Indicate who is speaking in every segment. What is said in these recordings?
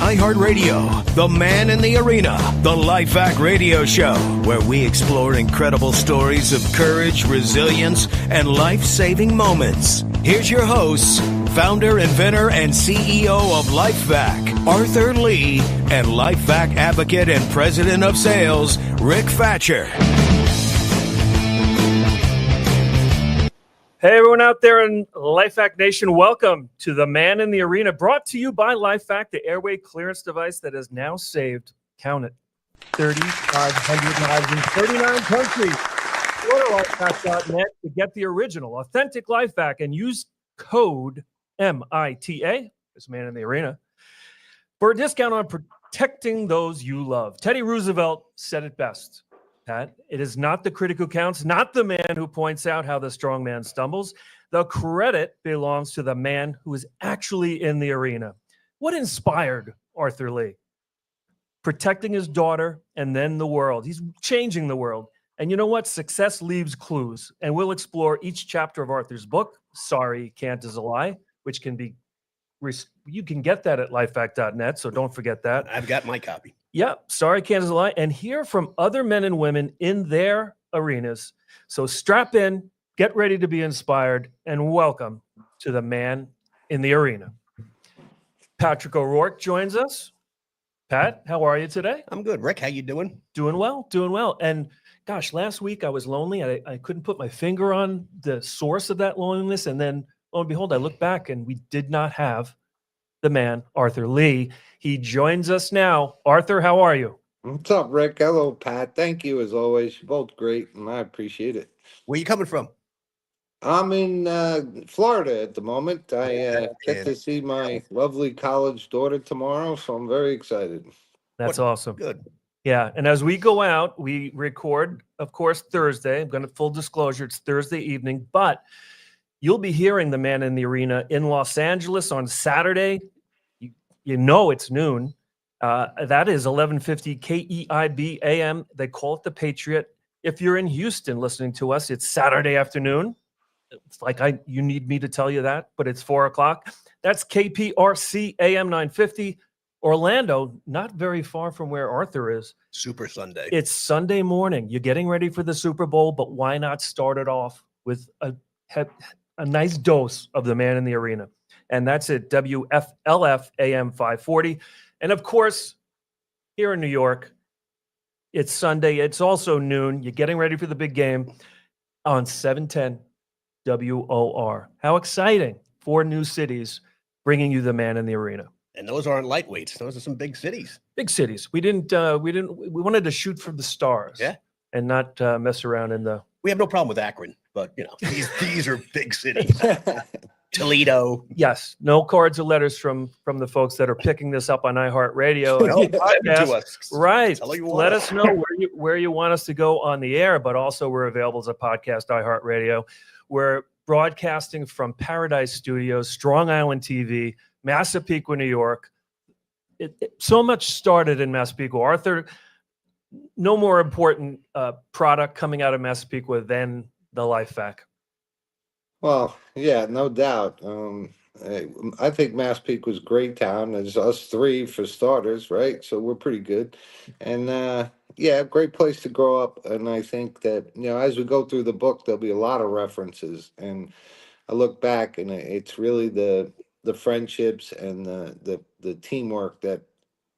Speaker 1: iHeartRadio, The Man in the Arena, the LifeVac radio show, where we explore incredible stories of courage, resilience, and life-saving moments. Here's your hosts, founder, inventor, and CEO of LifeVac, Arthur Lee, and LifeVac advocate and president of sales, Rick Fatscher.
Speaker 2: Hey, everyone out there in LifeVac Nation, welcome to The Man in the Arena, brought to you by LifeVac, the airway clearance device that has now saved, count it, 3,500 lives in 39 countries. Go to LifeVac.net to get the original, authentic LifeVac and use code MITA, this Man in the Arena, for a discount on protecting those you love. Teddy Roosevelt said it best. Pat, it is not the critic who counts, not the man who points out how the strong man stumbles. The credit belongs to the man who is actually in the arena. What inspired Arthur Lee? Protecting his daughter and then the world. He's changing the world. And you know what? Success leaves clues. And we'll explore each chapter of Arthur's book, Sorry, Can't is a Lie, which can be, you can get that at lifevac.net, so don't forget that.
Speaker 3: I've got my copy.
Speaker 2: Yeah, Sorry, Can't is a Lie, and hear from other men and women in their arenas. So strap in, get ready to be inspired, and welcome to the Man in the Arena. Patrick O'Rourke joins us. Pat, how are you today?
Speaker 3: I'm good. Rick, how you doing?
Speaker 2: Doing well. And gosh, last week I was lonely. I couldn't put my finger on the source of that loneliness. And then, lo and behold, I look back and we did not have the man, Arthur Lee. He joins us now. Arthur, how are you?
Speaker 4: What's up, Rick? Hello, Pat. Thank you, as always. You're both great, and I appreciate it.
Speaker 3: Where you coming from?
Speaker 4: I'm in Florida at the moment. I get to see my lovely college daughter tomorrow, so I'm very excited.
Speaker 2: That's awesome.
Speaker 3: Good.
Speaker 2: Yeah, and as we go out, we record, of course, Thursday. I'm going to full disclosure, it's Thursday evening, but you'll be hearing the Man in the Arena in Los Angeles on Saturday. You know it's noon. That is 1150 KEIB AM. They call it the Patriot. If you're in Houston listening to us, it's Saturday afternoon. It's like you need me to tell you that, but it's 4 o'clock. That's KPRC AM 950. Orlando, not very far from where Arthur is.
Speaker 3: Super Sunday.
Speaker 2: It's Sunday morning. You're getting ready for the Super Bowl, but why not start it off with a nice dose of the Man in the Arena? And that's at WFLF AM 540. And of course, here in New York, it's Sunday. It's also noon. You're getting ready for the big game on 710 WOR. How exciting. 4 new cities bringing you the Man in the Arena.
Speaker 3: And those aren't lightweights. Those are some big cities.
Speaker 2: Big cities. We wanted to shoot for the stars.
Speaker 3: Yeah.
Speaker 2: And not mess around in the.
Speaker 3: We have no problem with Akron, but these are big cities. Toledo.
Speaker 2: Yes. No cards or letters from the folks that are picking this up on iHeartRadio.
Speaker 3: To us.
Speaker 2: Right. Let us know where you want us to go on the air, but also we're available as a podcast, iHeartRadio. We're broadcasting from Paradise Studios, Strong Island TV, Massapequa, New York. So much started in Massapequa. Arthur, no more important product coming out of Massapequa than the LifeVac.
Speaker 4: Well, yeah, no doubt. I think Massapequa was a great town. There's us 3 for starters, right? So we're pretty good. And great place to grow up. And I think that, as we go through the book, there'll be a lot of references. And I look back and it's really the friendships and the teamwork that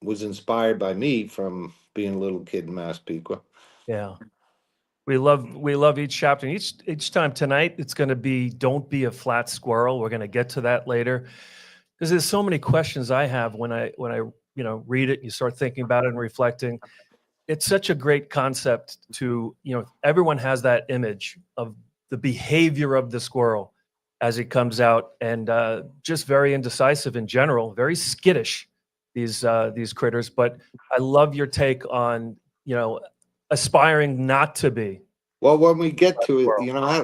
Speaker 4: was inspired by me from being a little kid in Massapequa.
Speaker 2: Yeah. We love each chapter. Each time tonight, it's going to be Don't Be a Flat Squirrel. We're going to get to that later because there's so many questions I have when I read it. And you start thinking about it and reflecting. It's such a great concept to everyone has that image of the behavior of the squirrel as it comes out, and just very indecisive in general, very skittish. These critters, but I love your take on aspiring not to be.
Speaker 4: Well, when we get to it,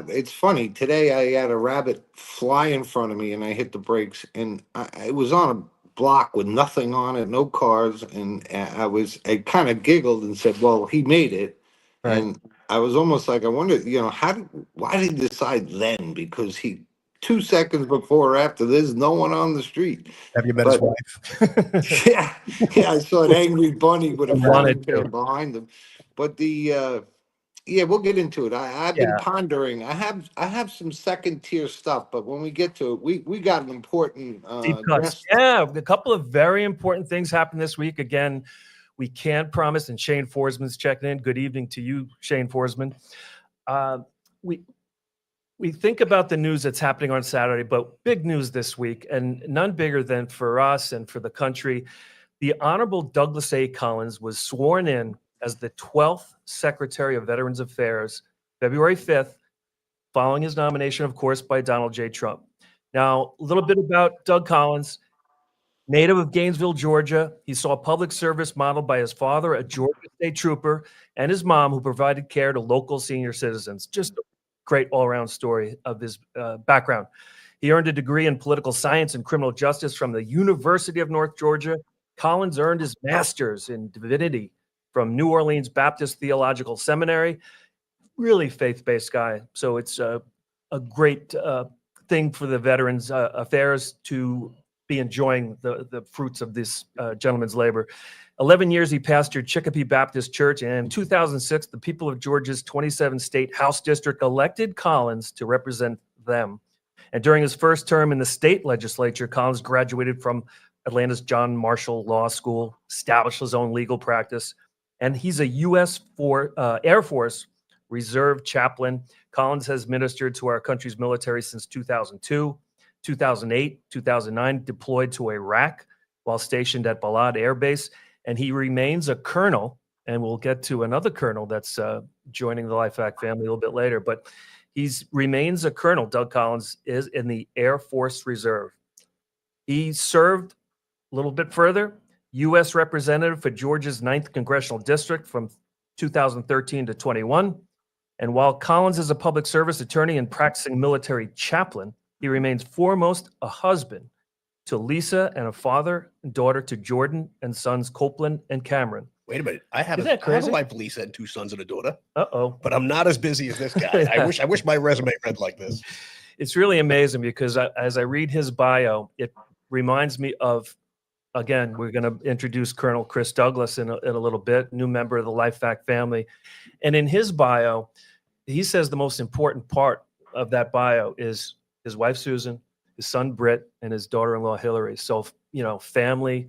Speaker 4: it's funny. Today I had a rabbit fly in front of me and I hit the brakes and it was on a block with nothing on it, no cars. And I kind of giggled and said, well, he made it. Right. And I was almost like, I wonder, why did he decide then? Because he 2 seconds before or after. There's no one on the street.
Speaker 3: Have you met his
Speaker 4: But
Speaker 3: wife?
Speaker 4: yeah, I saw an angry bunny with a frying
Speaker 2: Wanted to.
Speaker 4: pan behind him. But yeah, we'll get into it. I've been
Speaker 2: Yeah.
Speaker 4: pondering. I have some second tier stuff, but when we get to it, we got an important
Speaker 2: Deep cuts.
Speaker 4: guest.
Speaker 2: Yeah, a couple of very important things happened this week. Again, we can't promise, and Shane Forsman's checking in. Good evening to you, Shane Forsman. We think about the news that's happening on Saturday, but big news this week, and none bigger than for us and for the country. The Honorable Douglas A. Collins was sworn in as the 12th Secretary of Veterans Affairs, February 5th, following his nomination, of course, by Donald J. Trump. Now, a little bit about Doug Collins. Native of Gainesville, Georgia, he saw public service modeled by his father, a Georgia State Trooper, and his mom, who provided care to local senior citizens. Just a great all-around story of his background. He earned a degree in political science and criminal justice from the University of North Georgia. Collins earned his master's in divinity from New Orleans Baptist Theological Seminary. Really faith-based guy. So it's a great thing for the Veterans Affairs to be enjoying the fruits of this gentleman's labor. 11 years he pastored Chicopee Baptist Church, and in 2006, the people of Georgia's 27th state House District elected Collins to represent them. And during his first term in the state legislature, Collins graduated from Atlanta's John Marshall Law School, established his own legal practice, and he's a U.S. Air Force Reserve chaplain. Collins has ministered to our country's military since 2002. 2008, 2009, deployed to Iraq while stationed at Balad Air Base, and he remains a colonel, and we'll get to another colonel that's joining the LifeVac family a little bit later, but he remains a colonel. Doug Collins is in the Air Force Reserve. He served a little bit further, U.S. Representative for Georgia's 9th Congressional District from 2013 to 21, and while Collins is a public service attorney and practicing military chaplain, he remains foremost a husband to Lisa and a father and daughter to Jordan and sons Copeland and Cameron.
Speaker 3: Wait a minute. I have
Speaker 2: Isn't that crazy?
Speaker 3: a wife, Lisa, and 2 sons and a daughter,
Speaker 2: Uh-oh.
Speaker 3: but I'm not as busy as this guy. I wish my resume read like this.
Speaker 2: It's really amazing because as I read his bio, it reminds me of, again, we're going to introduce Colonel Chris Douglas in a little bit, new member of the LifeVac family. And in his bio, he says the most important part of that bio is his wife, Susan, his son, Britt, and his daughter-in-law, Hillary. So, family,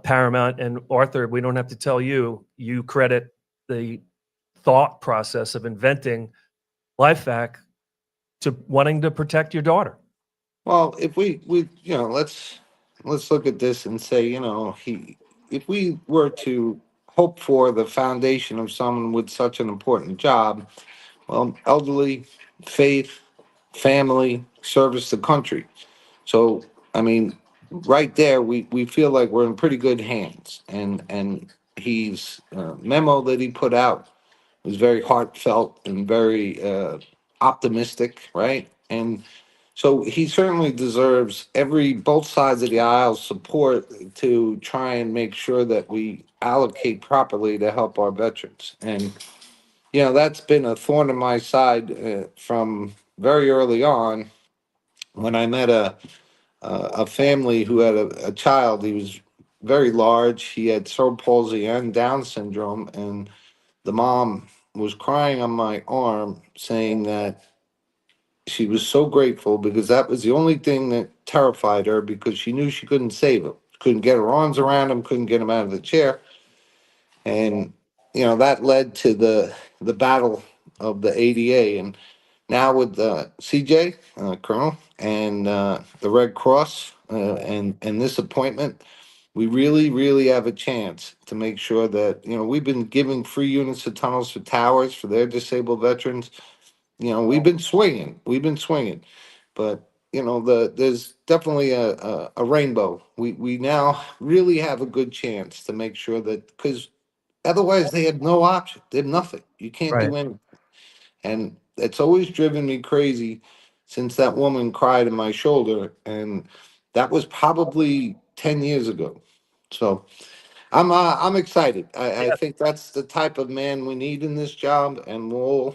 Speaker 2: paramount. And Arthur, we don't have to tell you, you credit the thought process of inventing LifeVac to wanting to protect your daughter.
Speaker 4: Well, if we let's look at this and say, if we were to hope for the foundation of someone with such an important job, well, elderly, faith, family, service to country. So, I mean, right there, we feel like we're in pretty good hands. And he's memo that he put out was very heartfelt and very optimistic, right? And so he certainly deserves both sides of the aisle support to try and make sure that we allocate properly to help our veterans. And that's been a thorn in my side from very early on when I met a family who had a child. He was very large. He had cerebral palsy and Down syndrome, and the mom was crying on my arm saying that she was so grateful because that was the only thing that terrified her, because she knew she couldn't save him, couldn't get her arms around him, couldn't get him out of the chair. And that led to the battle of the ADA. And now with CJ, Colonel, and the Red Cross, and this appointment, we really, really have a chance to make sure that, we've been giving free units of tunnels for towers for their disabled veterans. We've been swinging, but there's definitely a rainbow. We now really have a good chance to make sure that, because otherwise they had no option. They have nothing. You can't do anything. And it's always driven me crazy since that woman cried in my shoulder, and that was probably 10 years ago. So I'm excited. I think that's the type of man we need in this job, and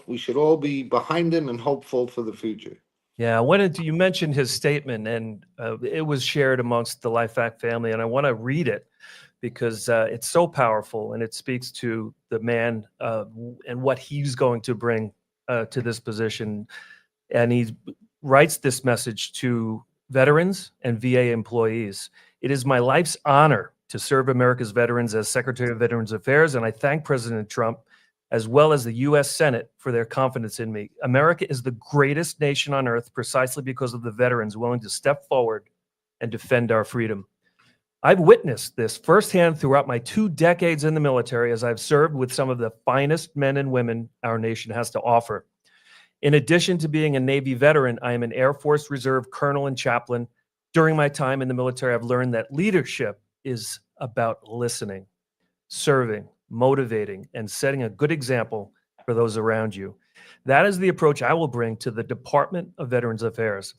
Speaker 4: we should all be behind him and hopeful for the future.
Speaker 2: Yeah, I wanted to, you mentioned his statement, and it was shared amongst the LifeVac family, and I want to read it because it's so powerful, and it speaks to the man and what he's going to bring to this position. And he writes this message to veterans and VA employees. It is my life's honor to serve America's veterans as Secretary of Veterans Affairs, and I thank President Trump as well as the U.S. Senate for their confidence in me. America is the greatest nation on earth precisely because of the veterans willing to step forward and defend our freedom. I've witnessed this firsthand throughout my 2 decades in the military as I've served with some of the finest men and women our nation has to offer. In addition to being a Navy veteran, I am an Air Force Reserve colonel and chaplain. During my time in the military, I've learned that leadership is about listening, serving, motivating, and setting a good example for those around you. That is the approach I will bring to the Department of Veterans Affairs.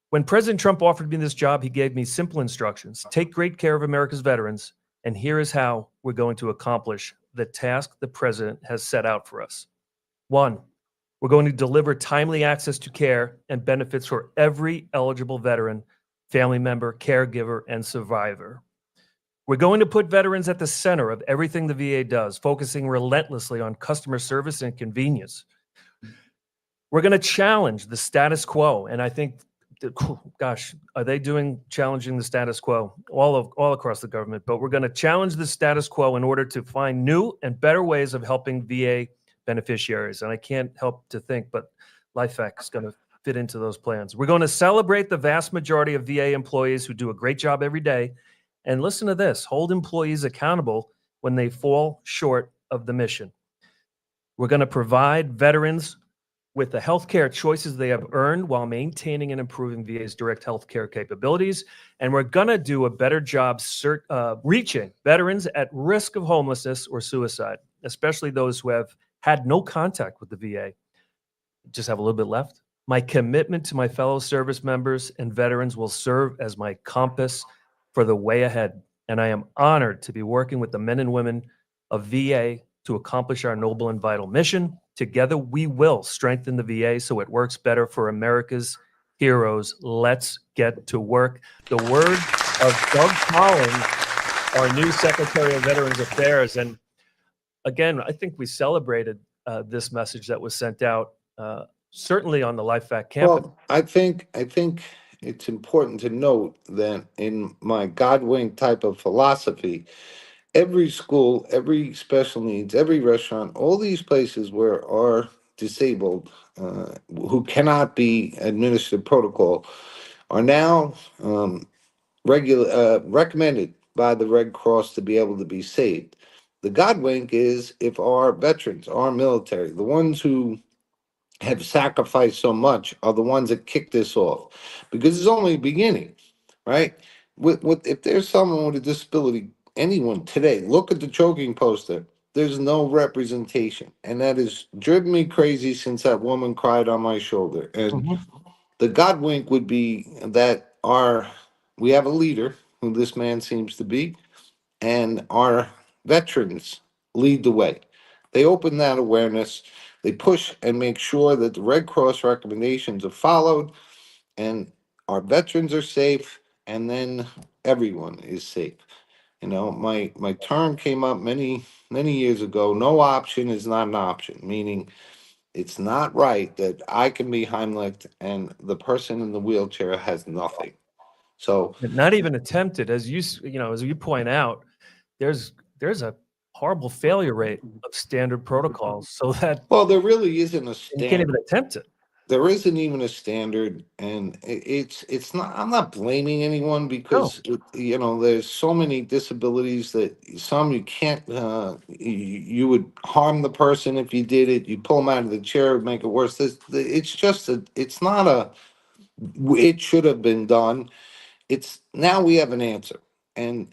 Speaker 2: When President Trump offered me this job, he gave me simple instructions. Take great care of America's veterans, and here is how we're going to accomplish the task the president has set out for us. 1, we're going to deliver timely access to care and benefits for every eligible veteran, family member, caregiver, and survivor. We're going to put veterans at the center of everything the VA does, focusing relentlessly on customer service and convenience. We're going to challenge the status quo, and I think, gosh, are they challenging the status quo all across the government? But we're going to challenge the status quo in order to find new and better ways of helping VA beneficiaries. And I can't help to think, but LifeVac is going to fit into those plans. We're going to celebrate the vast majority of VA employees who do a great job every day. And listen to this, hold employees accountable when they fall short of the mission. We're going to provide veterans with the healthcare choices they have earned while maintaining and improving VA's direct healthcare capabilities. And we're going to do a better job reaching veterans at risk of homelessness or suicide, especially those who have had no contact with the VA. Just have a little bit left. My commitment to my fellow service members and veterans will serve as my compass for the way ahead. And I am honored to be working with the men and women of VA to accomplish our noble and vital mission. Together, we will strengthen the VA so it works better for America's heroes. Let's get to work. The word of Doug Collins, our new Secretary of Veterans Affairs. And again, I think we celebrated this message that was sent out, certainly on the LifeVac campus.
Speaker 4: Well, I think it's important to note that in my God-wink type of philosophy, every school, every special needs, every restaurant, all these places where are disabled, who cannot be administered protocol, are now recommended by the Red Cross to be able to be saved. The God-wink is if our veterans, our military, the ones who have sacrificed so much are the ones that kick this off, because it's only beginning, right? With if there's someone with a disability, anyone today, look at the choking poster. There's no representation, and that has driven me crazy since that woman cried on my shoulder. And the God wink would be that we have a leader who this man seems to be, and our veterans lead the way. They open that awareness, they push and make sure that the Red Cross recommendations are followed, and our veterans are safe, and then everyone is safe. You know, my term came up many years ago. No option is not an option, meaning it's not right that I can be Heimlich and the person in the wheelchair has nothing. So,
Speaker 2: Not even attempted, as as you point out, there's a horrible failure rate of standard protocols, so that
Speaker 4: well, there really isn't a
Speaker 2: you can't even
Speaker 4: standard.
Speaker 2: attempt it.
Speaker 4: There isn't even a standard, and it's not. I'm not blaming anyone,
Speaker 2: No.
Speaker 4: because there's so many disabilities that some you can't. You would harm the person if you did it. You pull them out of the chair, make it worse. It's just it's not a. It should have been done. It's now we have an answer, and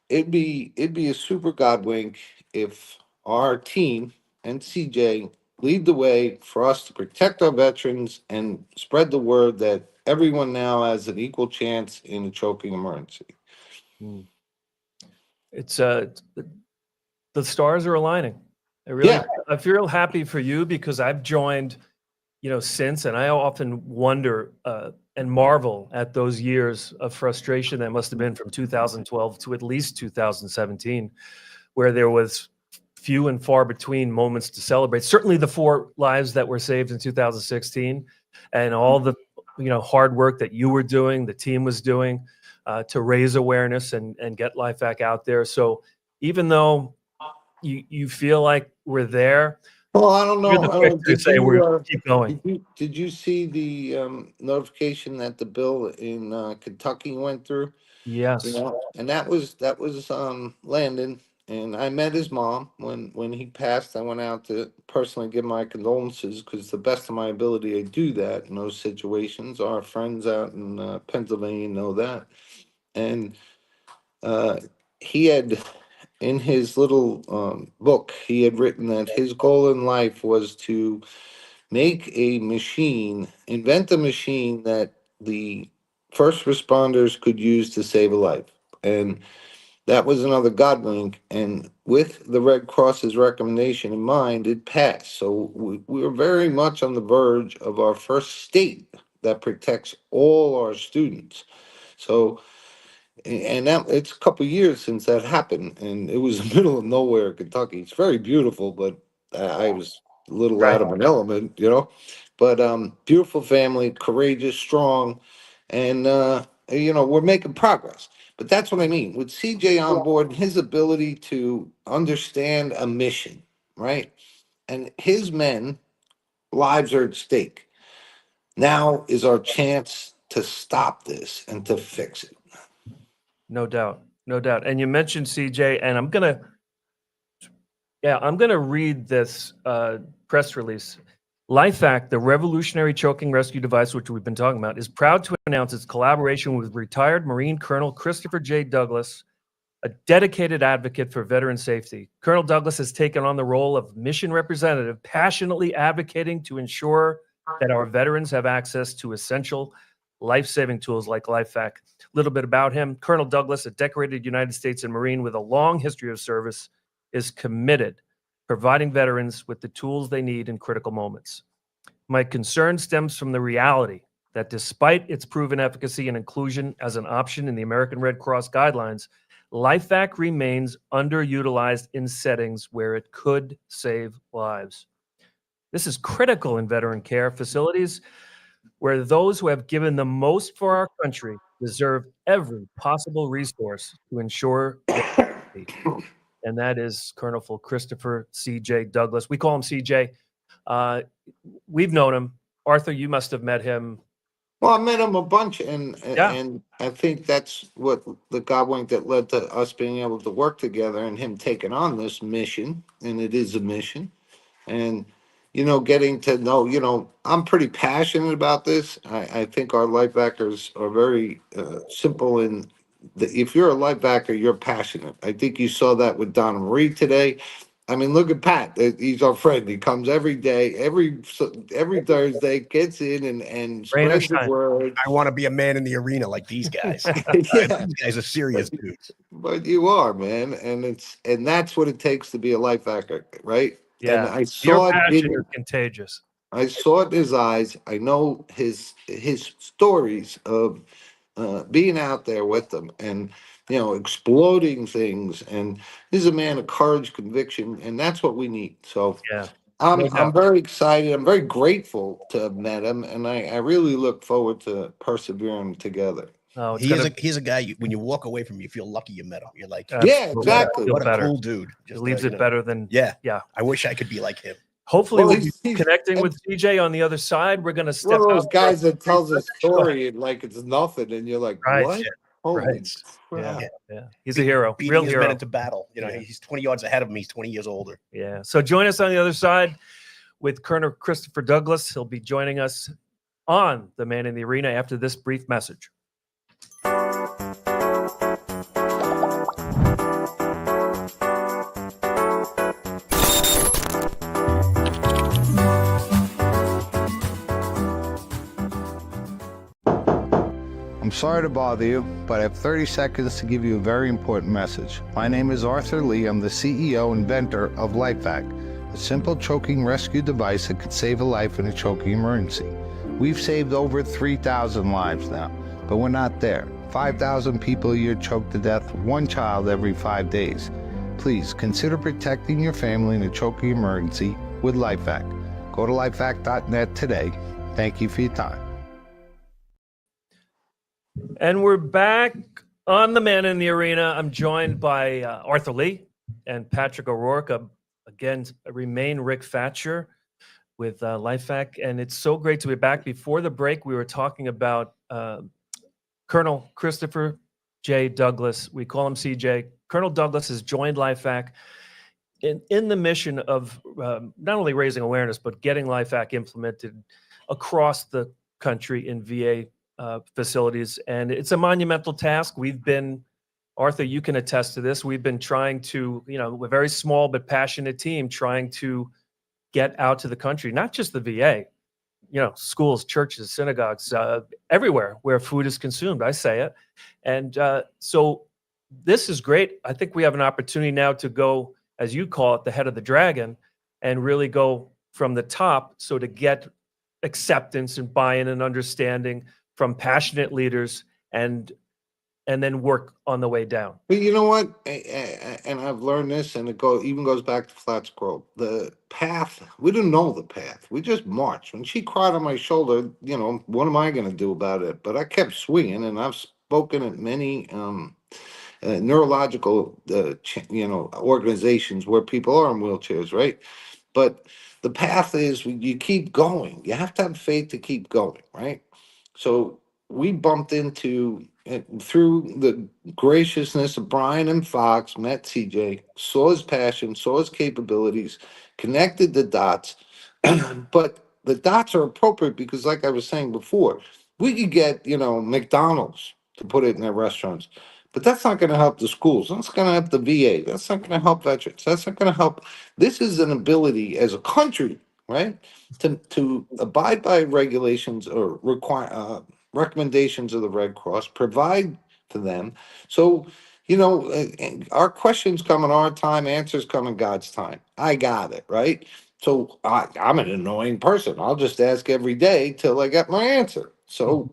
Speaker 4: it'd be a super god wink if our team and CJ lead the way for us to protect our veterans and spread the word that everyone now has an equal chance in a choking emergency.
Speaker 2: Mm. It's the stars are aligning. I really,
Speaker 4: Yeah.
Speaker 2: I feel happy for you because I've joined since, and I often wonder and marvel at those years of frustration that must have been from 2012 to at least 2017, where there was few and far between moments to celebrate. Certainly the 4 lives that were saved in 2016 and all the hard work that you were doing, the team was doing to raise awareness and get LifeVac out there. So even though you feel like we're there,
Speaker 4: Well, I don't
Speaker 2: you're
Speaker 4: know.
Speaker 2: the quick to say we're keep going.
Speaker 4: Did you see the notification that the bill in Kentucky went through?
Speaker 2: Yes.
Speaker 4: And that was Landon, and I met his mom when he passed. I went out to personally give my condolences because, to the best of my ability, I do that in those situations. Our friends out in Pennsylvania know that, and he had in his little book he had written that his goal in life was to invent a machine that the first responders could use to save a life. And that was another God wink. And with the Red Cross's recommendation in mind, it passed. So we were very much on the verge of our first state that protects all our students. So, and that it's a couple years since that happened, and it was the middle of nowhere, Kentucky. It's very beautiful, but I was a little out of my element. But beautiful family, courageous, strong, and we're making progress. But that's what I mean with CJ on board and his ability to understand a mission, right? And his men lives are at stake. Now is our chance to stop this and to fix it.
Speaker 2: No doubt. No doubt. And you mentioned CJ, and I'm gonna read this press release. LifeVac, the revolutionary choking rescue device, which we've been talking about, is proud to announce its collaboration with retired Marine Colonel Christopher J. Douglas, a dedicated advocate for veteran safety. Colonel Douglas has taken on the role of mission representative, passionately advocating to ensure that our veterans have access to essential life-saving tools like LifeVac. A little bit about him. Colonel Douglas, a decorated United States Marine with a long history of service, is committed providing veterans with the tools they need in critical moments. My concern stems from the reality that despite its proven efficacy and inclusion as an option in the American Red Cross guidelines, LifeVac remains underutilized in settings where it could save lives. This is critical in veteran care facilities where those who have given the most for our country deserve every possible resource to ensure their safety. And that is Colonel Christopher C.J. Douglas. We call him C.J. We've known him. Arthur, you must have met him.
Speaker 4: Well, I met him a bunch, and I think that's what the God wink that led to us being able to work together and him taking on this mission, and it is a mission. And getting to know, I'm pretty passionate about this. I think our life backers are very simple if you're a life backer, you're passionate. I think you saw that with Donna Marie today. I mean, look at Pat. He's our friend. He comes every day, every Thursday, gets in and spreads the word.
Speaker 3: I want to be a man in the arena like these guys.
Speaker 4: Yeah.
Speaker 3: These guys are serious dudes.
Speaker 4: But you are, man, and that's what it takes to be a life backer, right?
Speaker 2: Yeah,
Speaker 4: and I saw
Speaker 2: your passion
Speaker 4: it
Speaker 2: is contagious.
Speaker 4: I saw it in his eyes. I know his stories of being out there with them and exploding things. And he's a man of courage, conviction, and that's what we need. So
Speaker 2: Yeah,
Speaker 4: I'm very excited. I'm very grateful to have met him, and I really look forward to persevering together.
Speaker 2: Oh,
Speaker 3: he's a guy. When you walk away from him, you feel lucky you met him. You're like,
Speaker 4: yeah, exactly.
Speaker 3: What a cool dude.
Speaker 2: Just leaves it better than
Speaker 3: yeah. I wish I could be like him.
Speaker 2: Hopefully, we'll be connecting with CJ on the other side. We're going to step
Speaker 4: one of those
Speaker 2: out
Speaker 4: guys that tells a story like it's nothing, and you're like, what?
Speaker 2: Holy crap. Yeah. He's a hero. Real hero.
Speaker 3: Men into battle. He's 20 yards ahead of him. He's 20 years older.
Speaker 2: Yeah. So join us on the other side with Colonel Christopher Douglas. He'll be joining us on The Man in the Arena after this brief message.
Speaker 4: I'm sorry to bother you, but I have 30 seconds to give you a very important message. My name is Arthur Lee. I'm the CEO inventor of LifeVac. a simple choking rescue device that could save a life in a choking emergency. We've saved over 3,000 lives now, but we're not there. 5,000 people a year choke to death, one child every 5 days. Please consider protecting your family in a choking emergency with LifeVac. Go to lifevac.net today. Thank you for your time.
Speaker 2: And we're back on the Man in the Arena. I'm joined by Arthur Lee and Patrick O'Rourke. Again, remain Rick Fatscher with LifeVac. And it's so great to be back. Before the break, we were talking about Colonel Christopher J. Douglas. We call him CJ. Colonel Douglas has joined LifeVac in the mission of not only raising awareness, but getting LifeVac implemented across the country in VA facilities. And it's a monumental task. We've been, Arthur, you can attest to this. We've been trying to, a very small but passionate team trying to get out to the country, not just the VA, schools, churches, synagogues, everywhere where food is consumed. I say it. And so this is great. I think we have an opportunity now to go, as you call it, the head of the dragon, and really go from the top. So to get acceptance and buy-in and understanding from passionate leaders, and then work on the way down.
Speaker 4: But you know what? And I've learned this, and it even goes back to Flat Scroll. The path, we didn't know the path. We just marched. When she cried on my shoulder, what am I going to do about it? But I kept swinging, and I've spoken at many neurological, organizations where people are in wheelchairs, right? But the path is you keep going. You have to have faith to keep going, right? So we bumped into, through the graciousness of Brian and Fox, met CJ, saw his passion, saw his capabilities, connected the dots. But the dots are appropriate because, like I was saying before, we could get, McDonald's to put it in their restaurants. But that's not going to help the schools. That's going to help the VA. That's not going to help veterans. That's not going to help. This is an ability as a country, right, to abide by regulations or require recommendations of the Red Cross, provide for them. So, our questions come in our time, answers come in God's time. I got it, right? So I'm an annoying person. I'll just ask every day till I get my answer. So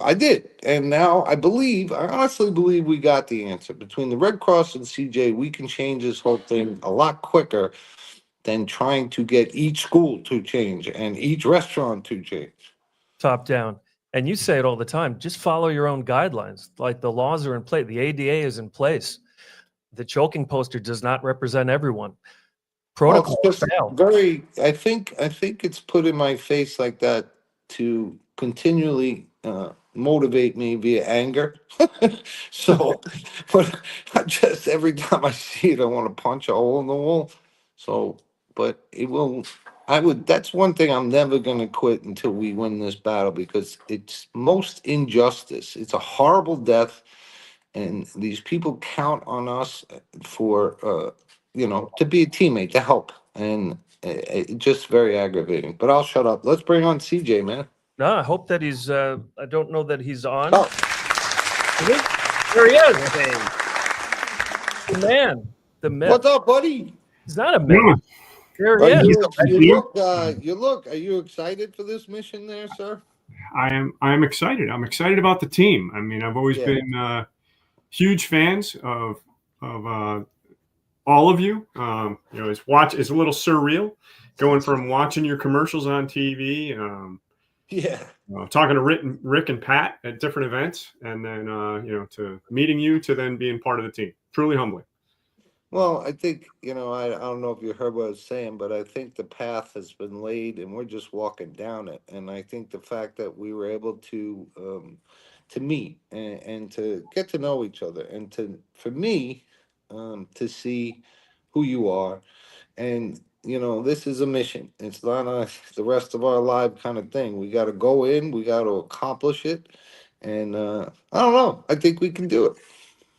Speaker 4: I did. And now I honestly believe we got the answer. Between the Red Cross and CJ, we can change this whole thing a lot quicker than trying to get each school to change and each restaurant to change.
Speaker 2: Top down. And you say it all the time, just follow your own guidelines. Like, the laws are in place. The ADA is in place. The choking poster does not represent everyone. Protocol fail.
Speaker 4: I think it's put in my face like that to continually motivate me via anger. So, but just every time I see it, I want to punch a hole in the wall. So, but that's one thing I'm never going to quit until we win this battle, because it's most injustice. It's a horrible death. And these people count on us for, to be a teammate, to help. And it's just very aggravating. But I'll shut up. Let's bring on CJ, man.
Speaker 2: No, I hope that he's, I don't know that he's on.
Speaker 4: Oh.
Speaker 2: There he is. The man. The myth.
Speaker 4: What's up, buddy?
Speaker 2: He's not a myth. There he is.
Speaker 4: You look, are you excited for this mission there, sir?
Speaker 5: I am excited. I'm excited about the team. I mean, I've always been huge fans of all of you. It's a little surreal going from watching your commercials on TV, talking to Rick and Pat at different events, and then to meeting you, to then being part of the team. Truly humbling.
Speaker 4: Well, I think, I don't know if you heard what I was saying, but I think the path has been laid and we're just walking down it. And I think the fact that we were able to meet and to get to know each other, and for me, to see who you are. And, this is a mission. It's not the rest of our life kind of thing. We got to go in, we got to accomplish it. And I don't know. I think we can do it.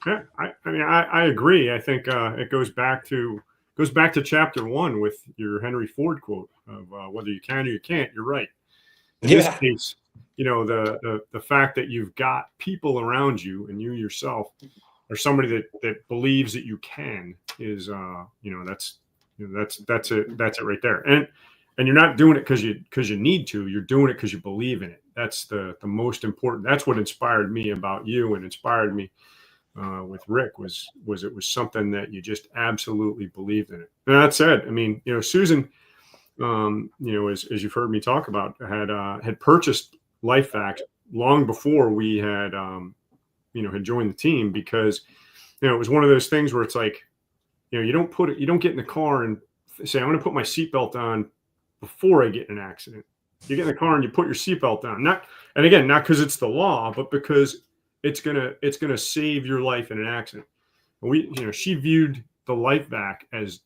Speaker 5: Yeah, I agree. I think it goes back to chapter 1 with your Henry Ford quote of whether you can or you can't. You're right. In this case, the fact that you've got people around you and you yourself are somebody that believes that you can is That's it right there. And you're not doing it because you need to. You're doing it because you believe in it. That's the most important. That's what inspired me about you and inspired me with Rick was it was something that you just absolutely believed in it. And that said, I mean, Susan, as you've heard me talk about, had purchased LifeVac long before we had had joined the team, because it was one of those things where it's like, you don't get in the car and say, I'm going to put my seatbelt on before I get in an accident. You get in the car and you put your seatbelt on, not because it's the law, but because it's gonna save your life in an accident. And she viewed the LifeVac as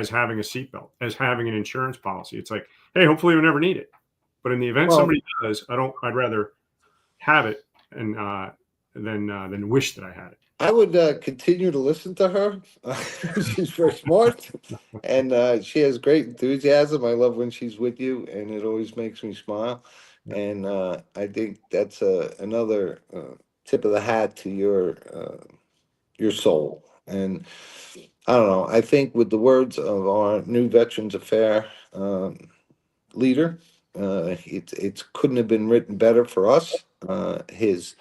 Speaker 5: having a seatbelt, as having an insurance policy. It's like, hey, hopefully we'll never need it, but in the event somebody does, I'd rather have it and than wish that I had it.
Speaker 4: I would continue to listen to her. She's very smart, and she has great enthusiasm. I love when she's with you, and it always makes me smile. And I think that's another tip of the hat to your soul. And I don't know. I think with the words of our new Veterans Affair leader, it couldn't have been written better for us. His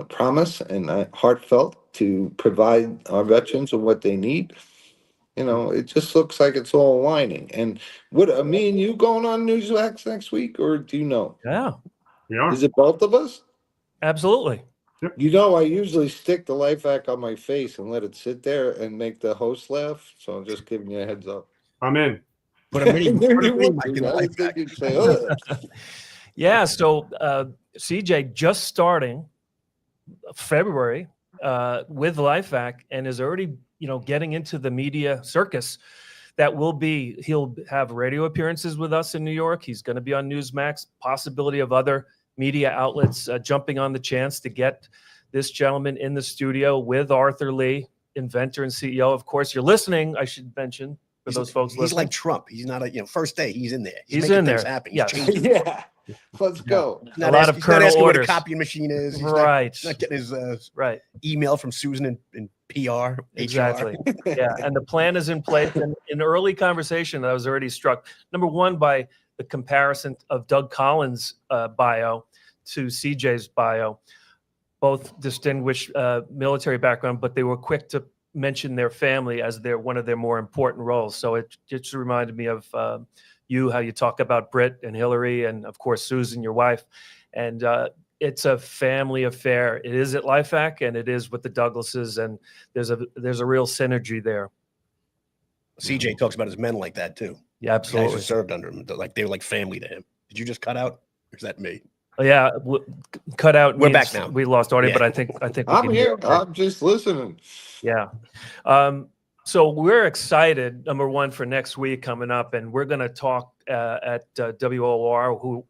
Speaker 4: promise and heartfelt to provide our veterans with what they need. It just looks like it's all aligning. And what me and you going on Newswax next week, or do you know?
Speaker 2: Yeah,
Speaker 5: we are.
Speaker 4: Is it both of us?
Speaker 2: absolutely.
Speaker 4: I usually stick the LifeVac on my face and let it sit there and make the host laugh. So I'm just giving you a heads up.
Speaker 5: I'm in.
Speaker 3: Put a mini mic in the
Speaker 4: I
Speaker 3: life
Speaker 4: think
Speaker 3: pack.
Speaker 4: you'd say, "Ugh."
Speaker 2: Yeah. So CJ just starting February with LifeVac and is already, getting into the media circus. He'll have radio appearances with us in New York. He's going to be on Newsmax, possibility of other media outlets jumping on the chance to get this gentleman in the studio with Arthur Lee, inventor and CEO. Of course, you're listening, I should mention, for those folks listening.
Speaker 3: He's like Trump. He's not first day, he's in there.
Speaker 2: He's
Speaker 3: making
Speaker 2: in
Speaker 3: things
Speaker 2: there.
Speaker 3: happen.
Speaker 2: Yes.
Speaker 3: He's changing.
Speaker 4: Yeah. Let's go.
Speaker 2: A lot of
Speaker 3: he's
Speaker 2: colonel
Speaker 3: not asking
Speaker 2: orders.
Speaker 3: what a copying machine is. He's
Speaker 2: Right.
Speaker 3: not getting his
Speaker 2: Right.
Speaker 3: email from Susan in PR.
Speaker 2: Exactly.
Speaker 3: HR.
Speaker 2: Yeah. And the plan is in place. And in early conversation, I was already struck, number one, by the comparison of Doug Collins' bio to CJ's bio. Both distinguished military background, but they were quick to mention their family as one of their more important roles. So it just reminded me of how you talk about Britt and Hillary, and of course Susan, your wife. And it's a family affair. It is at LifeVac, and it is with the Douglases, and there's a real synergy there.
Speaker 3: CJ talks about his men like that too.
Speaker 2: Yeah, absolutely.
Speaker 3: Guys who served under him, like they were like family to him. Did you just cut out? Or is that me?
Speaker 2: Yeah, cut out.
Speaker 3: We're back now.
Speaker 2: We lost audio,
Speaker 3: Yeah.
Speaker 2: but I think we
Speaker 4: I'm
Speaker 2: can
Speaker 4: here.
Speaker 2: hear it.
Speaker 4: I'm just listening.
Speaker 2: Yeah. So we're excited, number one, for next week coming up, and we're going to talk at WOR,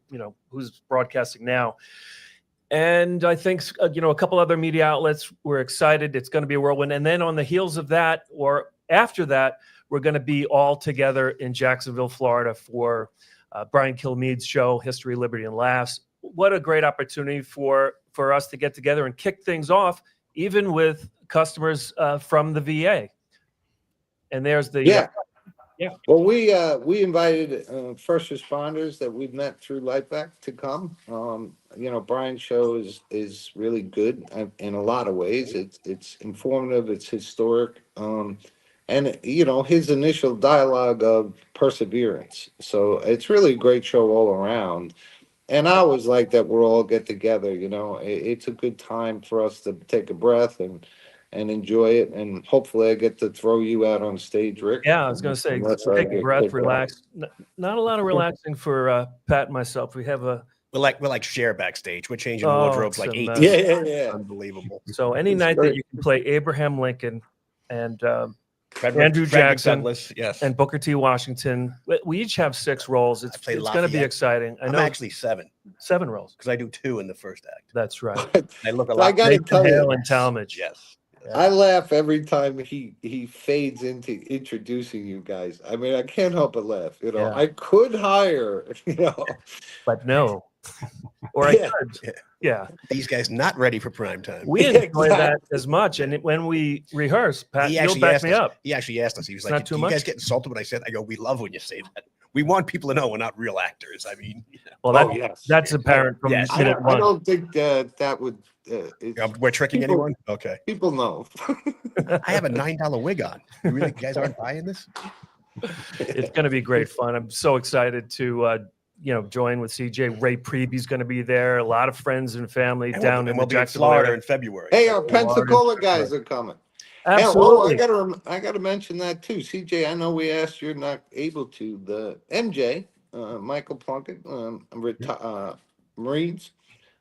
Speaker 2: who's broadcasting now. And I think, a couple other media outlets, we're excited. It's going to be a whirlwind. And then on the heels of that, or after that, we're going to be all together in Jacksonville, Florida for Brian Kilmeade's show, History, Liberty, and Laughs. What a great opportunity for us to get together and kick things off, even with customers from the VA. And there's the
Speaker 4: Yeah.
Speaker 2: Yeah.
Speaker 4: Well, we invited first responders that we've met through LifeVac to come. Brian's show is really good in a lot of ways. It's informative. It's historic. And his initial dialogue of perseverance. So it's really a great show all around. And I always like that we'll all get together. It's a good time for us to take a breath and enjoy it. And hopefully I get to throw you out on stage, Rick.
Speaker 2: Yeah, I was going to say, take a breath, relax. Not a lot of relaxing for Pat and myself. We have
Speaker 3: We're like share backstage. We're changing wardrobes like 8
Speaker 4: Yeah.
Speaker 3: It's unbelievable.
Speaker 2: So any night
Speaker 4: great.
Speaker 2: that you can play Abraham Lincoln and
Speaker 3: Frederick
Speaker 2: Andrew Jackson
Speaker 3: Douglass, yes.
Speaker 2: and Booker T. Washington, we each have 6 roles. It's going to be exciting.
Speaker 3: I'm actually 7
Speaker 2: roles
Speaker 3: because I do 2 in the first act.
Speaker 2: That's right.
Speaker 3: I look a
Speaker 4: I
Speaker 3: lot.
Speaker 4: got to tell
Speaker 2: Hale
Speaker 4: you,
Speaker 2: and Talmadge.
Speaker 3: Yes.
Speaker 4: I laugh every time he fades into introducing you guys. I mean, I can't help but laugh.
Speaker 2: Yeah.
Speaker 4: I could hire,
Speaker 2: But no. Or I
Speaker 4: Yeah.
Speaker 2: could. Yeah.
Speaker 3: These guys not ready for prime time.
Speaker 2: We
Speaker 4: Yeah,
Speaker 2: enjoy that
Speaker 4: exactly.
Speaker 2: as much. And when we rehearse, Pat,
Speaker 3: He
Speaker 2: you'll
Speaker 3: actually
Speaker 2: back
Speaker 3: asked
Speaker 2: me
Speaker 3: us.
Speaker 2: up.
Speaker 3: He actually asked us. He was
Speaker 2: It's
Speaker 3: like,
Speaker 2: not too
Speaker 3: "Do you guys
Speaker 2: much?
Speaker 3: get insulted when I said?" I go, "We love when you say that. We want people to know we're not real actors." I mean,
Speaker 2: Well,
Speaker 4: Oh, yes.
Speaker 2: that's apparent from
Speaker 3: Yes.
Speaker 2: minute
Speaker 4: I
Speaker 2: one.
Speaker 4: don't think that would.
Speaker 3: we're tricking
Speaker 4: People-
Speaker 3: anyone. Okay.
Speaker 4: People know.
Speaker 3: I have a $9 wig on. You really guys aren't buying this?
Speaker 2: It's going to be great fun. I'm so excited to join with CJ. Ray Priebe's going to be there. A lot of friends and family down in
Speaker 3: we'll
Speaker 2: the
Speaker 3: be in
Speaker 2: Jacksonville
Speaker 3: Florida
Speaker 2: area.
Speaker 3: in February.
Speaker 4: Hey, our Pensacola guys are coming. Hey,
Speaker 2: Absolutely.
Speaker 4: I gotta mention that too, CJ. I know we asked, you're not able to. The MJ, Michael Plunkett, Marines,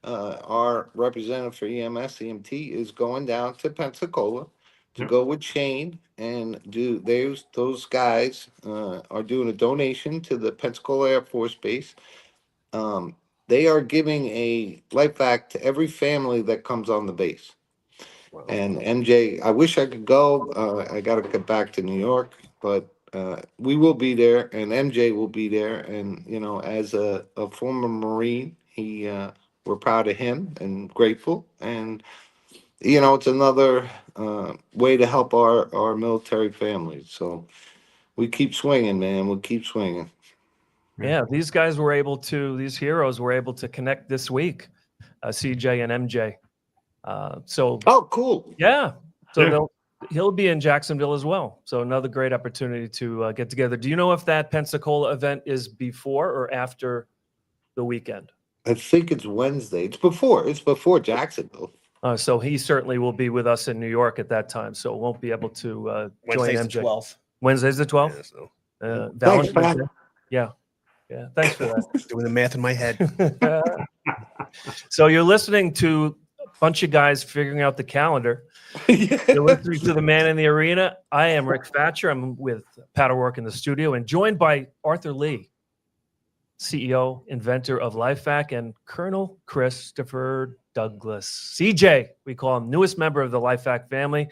Speaker 4: our representative for EMS EMT is going down to Pensacola to go with Shane and do. Those guys are doing a donation to the Pensacola Air Force Base. They are giving a LifeVac to every family that comes on the base.
Speaker 3: Wow.
Speaker 4: And MJ, I wish I could go. I got to get back to New York, but we will be there, and MJ will be there. And as a former Marine, we're proud of him and grateful. And it's another way to help our military families. So we keep swinging, man. We'll keep swinging.
Speaker 2: Yeah, these heroes were able to connect this week, CJ and MJ.
Speaker 4: Oh, cool.
Speaker 2: Yeah. So
Speaker 5: Yeah.
Speaker 2: he'll be in Jacksonville as well. So another great opportunity to get together. Do you know if that Pensacola event is before or after the weekend?
Speaker 4: I think it's Wednesday. It's before Jacksonville.
Speaker 2: So he certainly will be with us in New York at that time. So won't be able to join
Speaker 3: Wednesday's
Speaker 2: MJ.
Speaker 3: the 12th.
Speaker 2: Wednesday's the 12th.
Speaker 3: Yeah, so
Speaker 4: Thanks,
Speaker 2: Valentine's
Speaker 4: Pat.
Speaker 2: Day. Yeah. Thanks for that.
Speaker 3: doing the math in my head.
Speaker 2: So you're listening to a bunch of guys figuring out the calendar. You're listening to The Man in the Arena. I am Rick Fatscher. I'm with Pat O'Rourke in the studio and joined by Arthur Lee, CEO, inventor of LifeVac, and Colonel Christopher Douglas. CJ, we call him, newest member of the LifeVac family.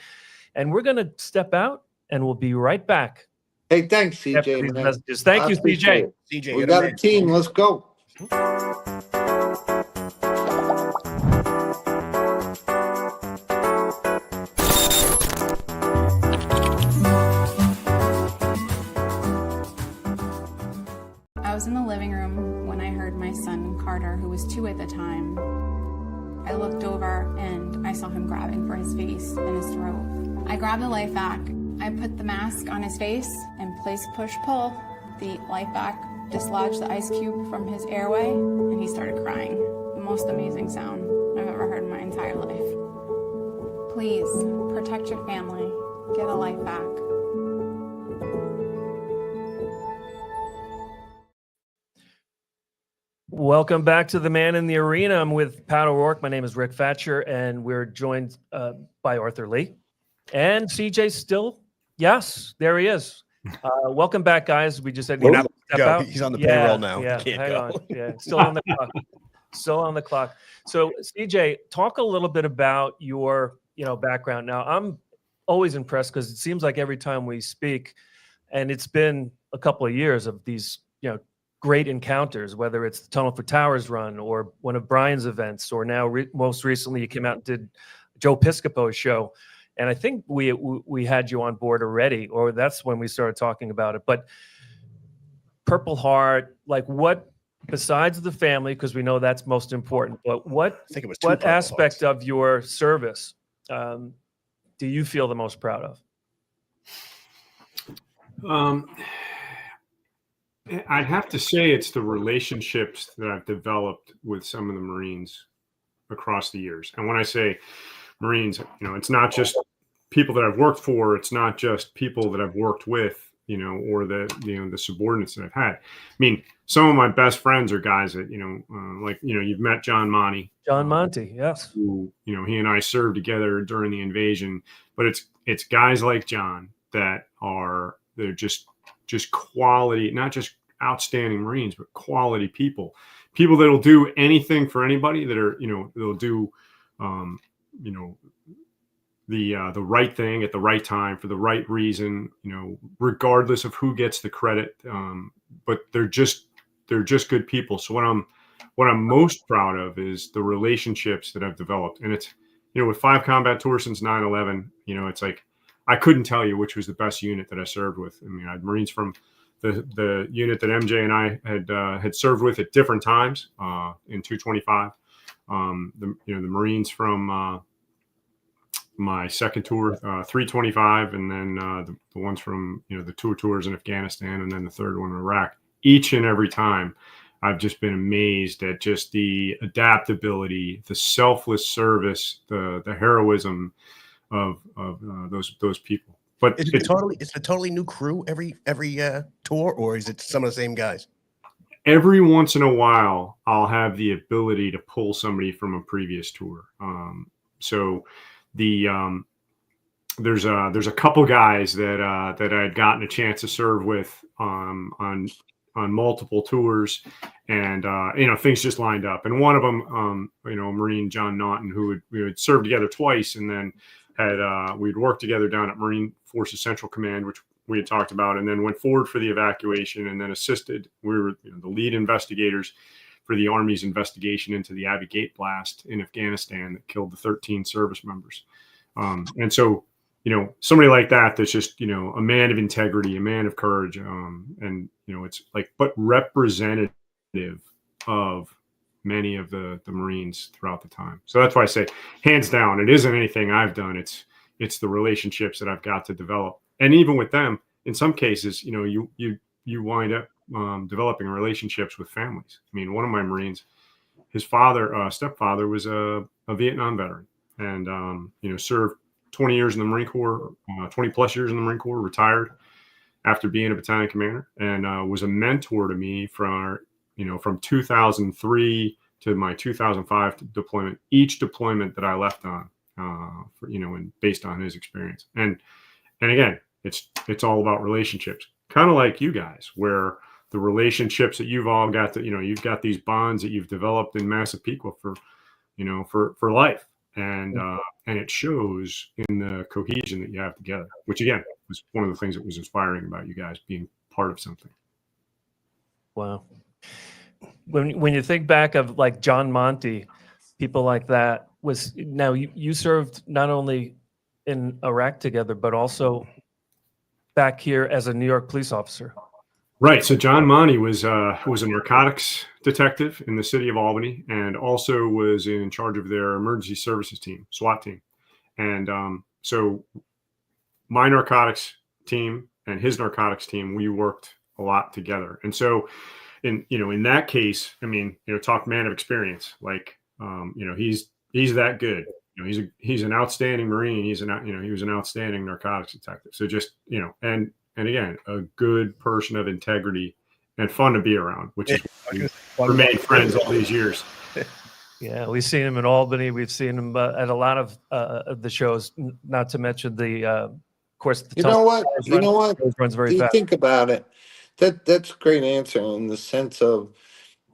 Speaker 2: And we're going to step out and we'll be right back.
Speaker 4: Hey, thanks,
Speaker 2: After
Speaker 4: CJ.
Speaker 2: these
Speaker 4: man.
Speaker 2: messages. Thank
Speaker 4: I
Speaker 2: you,
Speaker 4: appreciate
Speaker 2: CJ.
Speaker 4: it.
Speaker 3: CJ,
Speaker 4: We
Speaker 3: you're
Speaker 4: got
Speaker 3: the
Speaker 4: a
Speaker 3: man.
Speaker 4: team. Let's go.
Speaker 6: I was in the living room when I heard my son Carter, who was 2 at the time. I looked over and I saw him grabbing for his face and his throat. I grabbed the LifeVac. I put the mask on his face and placed push-pull. The LifeVac dislodged the ice cube from his airway and he started crying. The most amazing sound I've ever heard in my entire life. Please protect your family. Get a LifeVac.
Speaker 2: Welcome back to The Man in the Arena. I'm with Pat O'Rourke. My name is Rick Fatscher, and we're joined by Arthur Lee. And CJ still? Yes, there he is. Welcome back, guys. We just had
Speaker 3: We're
Speaker 2: to
Speaker 3: not-
Speaker 2: step
Speaker 3: go.
Speaker 2: out.
Speaker 3: He's on the payroll now.
Speaker 2: Yeah,
Speaker 3: He can't
Speaker 2: hang
Speaker 3: go.
Speaker 2: on. Yeah, still on the clock. Still on the clock. So, CJ, talk a little bit about your background. Now, I'm always impressed because it seems like every time we speak, and it's been a couple of years of these, great encounters, whether it's the Tunnel for Towers run or one of Brian's events, or now most recently you came out and did Joe Piscopo's show. And I think we had you on board already, or that's when we started talking about it. But Purple Heart, like what, besides the family, because we know that's most important, but what
Speaker 3: I think it was two
Speaker 2: what
Speaker 3: Purple
Speaker 2: aspect
Speaker 3: Hearts.
Speaker 2: of your service do you feel the most proud of?
Speaker 5: I'd have to say it's the relationships that I've developed with some of the Marines across the years. And when I say Marines, it's not just people that I've worked for. It's not just people that I've worked with, or the subordinates that I've had. I mean, some of my best friends are guys that, you've met John Monty.
Speaker 2: John Monty, yes.
Speaker 5: Who, he and I served together during the invasion. But it's guys like John that they're just quality, not just outstanding Marines, but quality people that'll do anything for anybody, that are, they'll do, the right thing at the right time for the right reason, regardless of who gets the credit. But they're just good people. So what what I'm most proud of is the relationships that I've developed. And it's, with 5 combat tours since 9/11, it's like, I couldn't tell you which was the best unit that I served with. I mean, I had Marines from the unit that MJ and I had served with at different times in 225. The Marines from my second tour, 325, and then the ones from the 2 tours in Afghanistan, and then the third one in Iraq. Each and every time, I've just been amazed at just the adaptability, the selfless service, the heroism of those people. But
Speaker 3: Is it a totally new crew every tour, or is it some of the same guys?
Speaker 5: Every once in a while, I'll have the ability to pull somebody from a previous tour. So there's a couple guys that I had gotten a chance to serve with on multiple tours, and things just lined up. And one of them, Marine John Naughton, we had served together twice, and then we'd worked together down at Marine Forces Central Command, which we had talked about, and then went forward for the evacuation, and then assisted. We were the lead investigators for the Army's investigation into the Abbey Gate blast in Afghanistan that killed the 13 service members. And so, somebody like that's just, a man of integrity, a man of courage. And, it's like, but representative of many of the Marines throughout the time. So that's why I say, hands down, it isn't anything I've done. It's the relationships that I've got to develop. And even with them, in some cases, you wind up developing relationships with families. I mean, one of my Marines, his stepfather was a Vietnam veteran, and served 20 years in the Marine Corps, 20 plus years in the Marine Corps, retired after being a battalion commander, and was a mentor to me from 2003 to my 2005 deployment. Each deployment that I left on, and based on his experience, and again, it's all about relationships, kind of like you guys, where the relationships that you've all got you've got these bonds that you've developed in Massapequa for life. And it shows in the cohesion that you have together, which again was one of the things that was inspiring about you guys being part of something.
Speaker 2: Wow. When you think back of like John Monty, people like that, now you served not only in Iraq together, but also back here as a New York police officer.
Speaker 5: Right. So John Monty was a narcotics detective in the city of Albany, and also was in charge of their emergency services team, SWAT team. And so my narcotics team and his narcotics team, we worked a lot together. And so in that case, I mean, talk man of experience, like, he's that good. He's an outstanding Marine. He was an outstanding narcotics detective. So just, and again, a good person of integrity and fun to be around, which is we remained friends all these years.
Speaker 2: Yeah, we've seen him in Albany. We've seen him at a lot of the shows. Not to mention of course.
Speaker 4: You know what?
Speaker 2: Runs very
Speaker 4: You
Speaker 2: fast.
Speaker 4: think about it. That's a great answer in the sense of,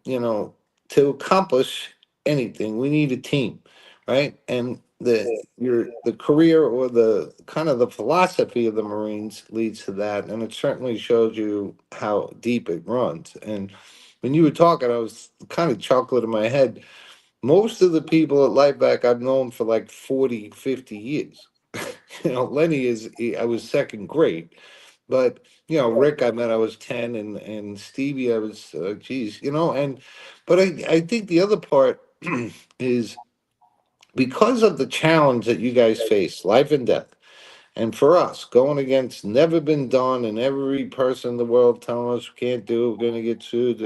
Speaker 4: to accomplish anything, we need a team, right? And the career or the kind of the philosophy of the Marines leads to that, and it certainly shows you how deep it runs. And when you were talking, I was kind of chuckling in my head. Most of the people at LifeVac I've known for like 40, 50 years. Lenny I was second grade. But, Rick, I met, I was 10, and Stevie, I was, but I think the other part is because of the challenge that you guys face, life and death, and for us, going against never been done, and every person in the world telling us we can't do it, we're going to get sued,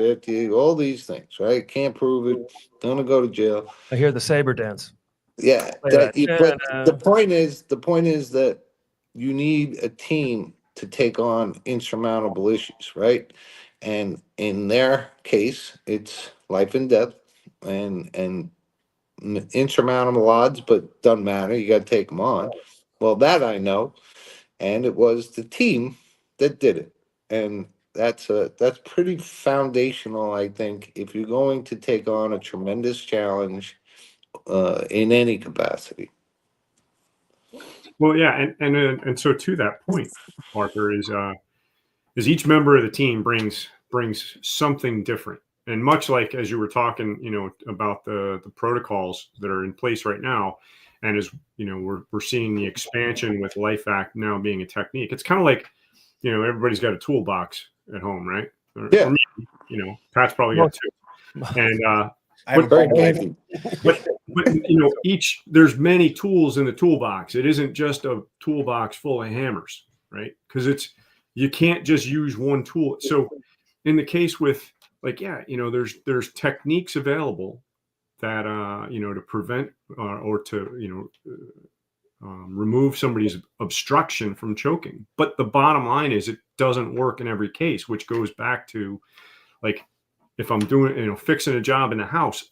Speaker 4: all these things, right? Can't prove it, going to go to jail.
Speaker 2: I hear the saber dance.
Speaker 4: Yeah, but the point is that you need a team to take on insurmountable issues, right? And in their case, it's life and death, and insurmountable odds, but doesn't matter. You got to take them on. Well, that I know, and it was the team that did it, and that's pretty foundational, I think, if you're going to take on a tremendous challenge in any capacity.
Speaker 5: Well, yeah, and so to that point, Arthur, is each member of the team brings something different, And much like as you were talking, about the protocols that are in place right now, and as we're seeing the expansion with LifeVac now being a technique. It's kind of like, everybody's got a toolbox at home, right?
Speaker 4: Yeah.
Speaker 5: Or maybe, Pat's probably got two. And
Speaker 3: I have
Speaker 4: Very
Speaker 3: a
Speaker 4: handy.
Speaker 5: but there's many tools in the toolbox. It isn't just a toolbox full of hammers, right? Because you can't just use one tool. So in the case with there's techniques available that to prevent or to remove somebody's obstruction from choking. But the bottom line is it doesn't work in every case, which goes back to, like, if I'm doing fixing a job in the house,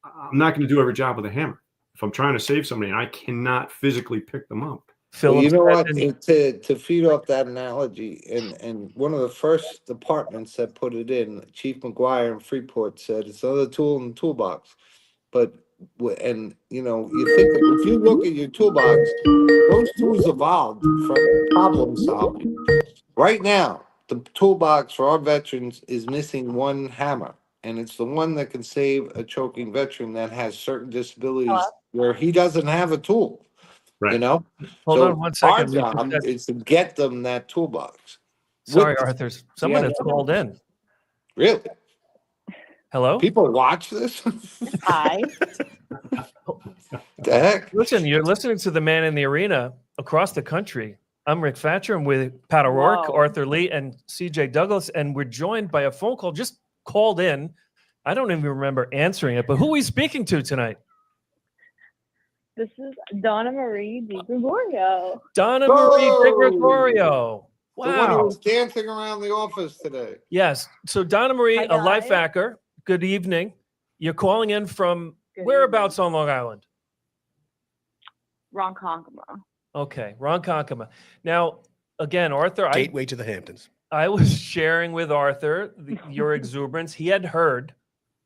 Speaker 5: I'm not going to do every job with a hammer. If I'm trying to save somebody and I cannot physically pick them up.
Speaker 4: Well, you know what? To feed off that analogy, and one of the first departments that put it in, Chief McGuire in Freeport said it's another tool in the toolbox. But you think if you look at your toolbox, those tools evolved from problem solving. Right now, the toolbox for our veterans is missing one hammer, and it's the one that can save a choking veteran that has certain disabilities where he doesn't have a tool.
Speaker 5: Right.
Speaker 2: Hold on one second.
Speaker 4: Our job is to get them that toolbox.
Speaker 2: Sorry, Arthur. Someone has called in.
Speaker 4: Really?
Speaker 2: Hello?
Speaker 4: People watch this?
Speaker 7: Hi.
Speaker 4: The heck?
Speaker 2: Listen, you're listening to the Man in the Arena across the country. I'm Rick Fatscher. I'm with Pat O'Rourke, Arthur Lee, and CJ Douglas, and we're joined by a phone call just called in. I don't even remember answering it, but who are we speaking to tonight?
Speaker 7: This is Donna Marie Di Gregorio.
Speaker 2: Donna Marie Di Gregorio.
Speaker 4: Wow. The one who was dancing around the office today.
Speaker 2: Yes. So Donna Marie, a LifeVacer. Good evening. You're calling in from whereabouts on Long Island?
Speaker 7: Ronkonkoma.
Speaker 2: Okay, Ronkonkoma. Now, again, Arthur,
Speaker 3: gateway to the Hamptons.
Speaker 2: I was sharing with Arthur your exuberance. He had heard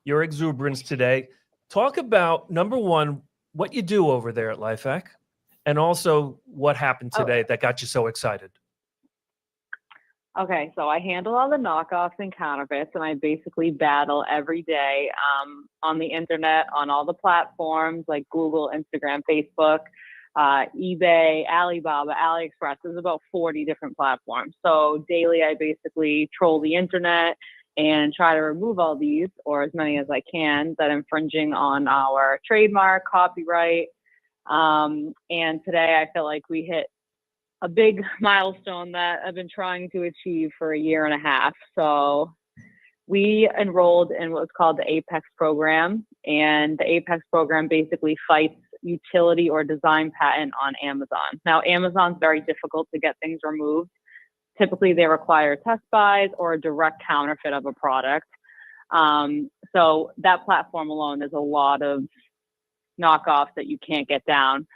Speaker 2: your exuberance today. Talk about, number one, what you do over there at LifeVac, and also what happened today that got you so excited.
Speaker 7: Okay, so I handle all the knockoffs and counterfeits, and I basically battle every day on the internet, on all the platforms like Google, Instagram, Facebook, eBay, Alibaba, AliExpress. There's about 40 different platforms. So daily, I basically troll the internet and try to remove all these, or as many as I can, that are infringing on our trademark, copyright. And today, I feel like we hit a big milestone that I've been trying to achieve for a year and a half. So we enrolled in what's called the Apex program, and the Apex program basically fights utility or design patent on Amazon. Now, Amazon's very difficult to get things removed. Typically, they require test buys or a direct counterfeit of a product. So that platform alone, there's a lot of knockoffs that you can't get down.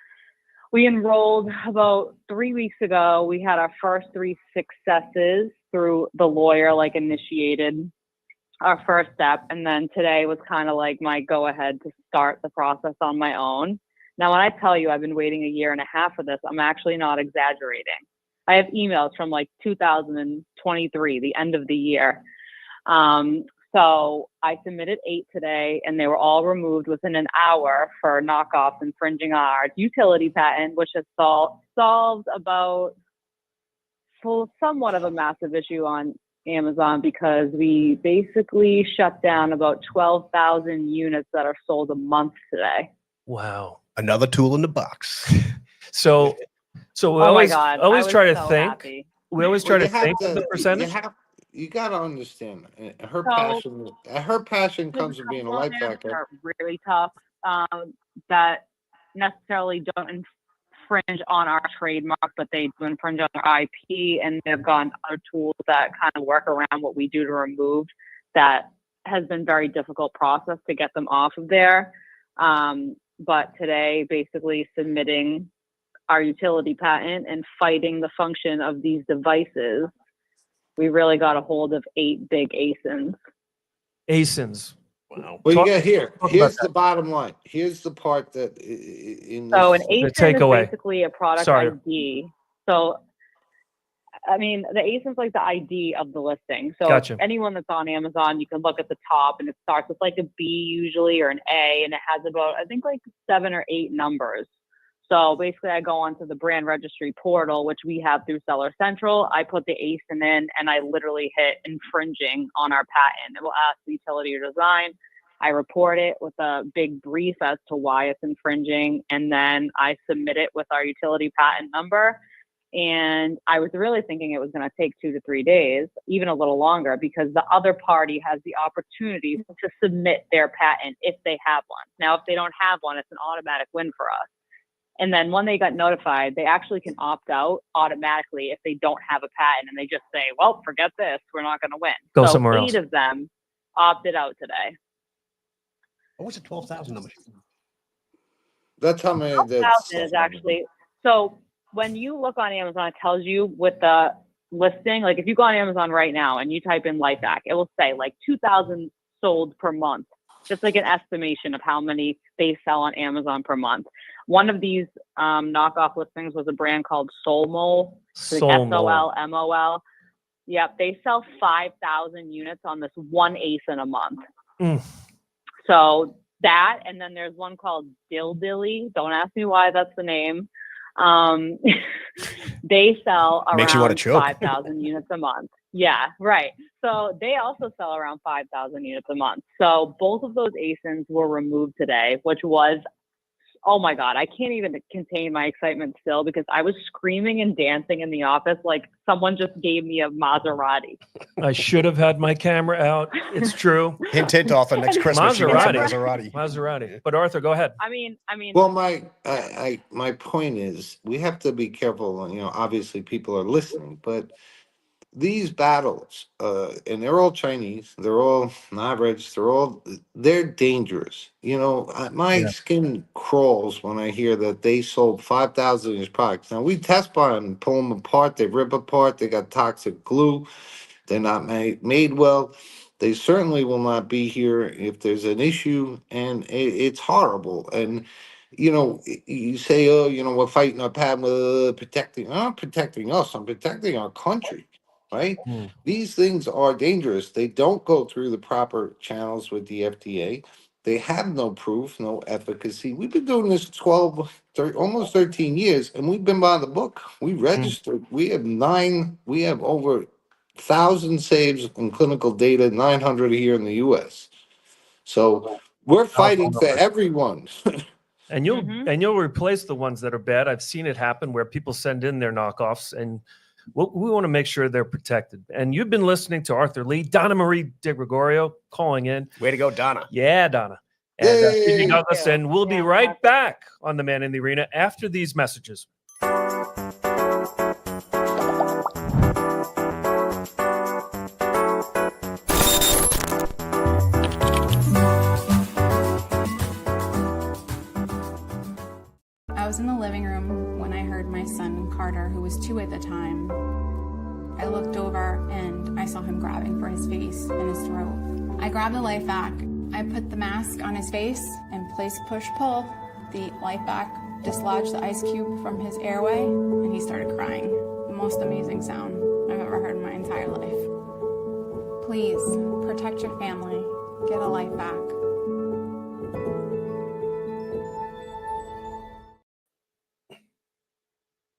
Speaker 7: We enrolled about 3 weeks ago. We had our first 3 successes through the lawyer, initiated our first step. And then today was kind of like my go-ahead to start the process on my own. Now, when I tell you I've been waiting a year and a half for this, I'm actually not exaggerating. I have emails from 2023, the end of the year. So I submitted 8 today, and they were all removed within an hour for knockoffs infringing our utility patent, which has solved about somewhat of a massive issue on Amazon, because we basically shut down about 12,000 units that are sold a month today.
Speaker 2: Wow.
Speaker 3: Another tool in the box.
Speaker 2: So we always try to think.
Speaker 7: Happy.
Speaker 2: We always try to think of the percentage.
Speaker 4: You got to understand her passion. Her passion comes from being a LifeVac.
Speaker 7: Are really tough. That necessarily don't infringe on our trademark, but they do infringe on our IP, and they've gone other tools that kind of work around what we do to remove. That has been very difficult process to get them off of there. But today, basically submitting our utility patent and fighting the function of these devices, we really got a hold of 8 big ASINs.
Speaker 2: ASINs.
Speaker 3: Wow.
Speaker 4: Well, you get here's the bottom line. Here's the part that in
Speaker 7: So an ASIN is
Speaker 2: takeaway.
Speaker 7: basically a product ID. So I mean, the ASIN's like the ID of the listing. So
Speaker 2: Gotcha.
Speaker 7: anyone that's on Amazon, you can look at the top and it starts with like a B usually or an A, and it has about, I think, like 7 or 8 numbers. So basically I go onto the brand registry portal, which we have through Seller Central. I put the ASIN in and I literally hit infringing on our patent. It will ask the utility or design. I report it with a big brief as to why it's infringing, and then I submit it with our utility patent number. And I was really thinking it was going to take 2 to 3 days, even a little longer, because the other party has the opportunity to submit their patent if they have one. Now, if they don't have one, it's an automatic win for us. And then when they got notified, they actually can opt out automatically if they don't have a patent, and they just say, well, forget this, we're not going to win.
Speaker 2: Go
Speaker 7: so
Speaker 2: somewhere
Speaker 7: 8
Speaker 2: else.
Speaker 7: of them opted out today.
Speaker 3: What was it? 12,000 numbers.
Speaker 4: That's how many.
Speaker 7: 12,000 is actually, so when you look on Amazon, it tells you with the listing, like if you go on Amazon right now and you type in LifeVac, it will say like 2,000 sold per month, just like an estimation of how many they sell on Amazon per month. One of these knockoff listings was a brand called Solmol, like Solmol. Yep, they sell 5,000 units on this one ASIN a month. So that, and then there's one called Dilly. Don't ask me why that's the name. They sell
Speaker 3: Makes you wanna
Speaker 7: around
Speaker 3: choke.
Speaker 7: 5,000 units a month. Yeah, right. So they also sell around 5,000 units a month. So both of those ASINs were removed today, which was, oh my God, I can't even contain my excitement still, because I was screaming and dancing in the office like someone just gave me a Maserati.
Speaker 2: I should have had my camera out. It's true.
Speaker 3: Hint, hint, Arthur. Next Christmas, you get some
Speaker 2: Maserati. But Arthur, go ahead.
Speaker 7: I mean.
Speaker 4: Well, my point is, we have to be careful. You know, obviously people are listening, but these battles, and they're all Chinese, they're all average, they're dangerous. You know, my skin crawls when I hear that they sold 5,000 of these products. Now, we test buy them, pull them apart, they rip apart, they got toxic glue, they're not made well. They certainly will not be here if there's an issue, and it's horrible. And you know, you say, oh, you know, we're fighting our patent, protecting. I'm not protecting us. I'm protecting our country, right? These things are dangerous. They don't go through the proper channels with the FDA. They have no proof, no efficacy. We've been doing this 12, almost 13 years, and we've been by the book. We registered. We have over 1,000 saves in clinical data, 900 here in the U.S. So we're fighting for everyone.
Speaker 2: And you'll replace the ones that are bad. I've seen it happen where people send in their knockoffs, and we want to make sure they're protected. And you've been listening to Arthur Lee, Donna Marie DeGregorio calling in.
Speaker 3: Way to go, Donna.
Speaker 2: Yeah, Donna. And Douglas, and we'll be right back on The Man in the Arena after these messages.
Speaker 6: I was in the living room when I heard my son Carter, who was 2 at the time. I looked over and I saw him grabbing for his face and his throat. I grabbed the LifeVac. I put the mask on his face and placed push-pull. The LifeVac dislodged the ice cube from his airway, and he started crying. The most amazing sound I've ever heard in my entire life. Please protect your family. Get a LifeVac.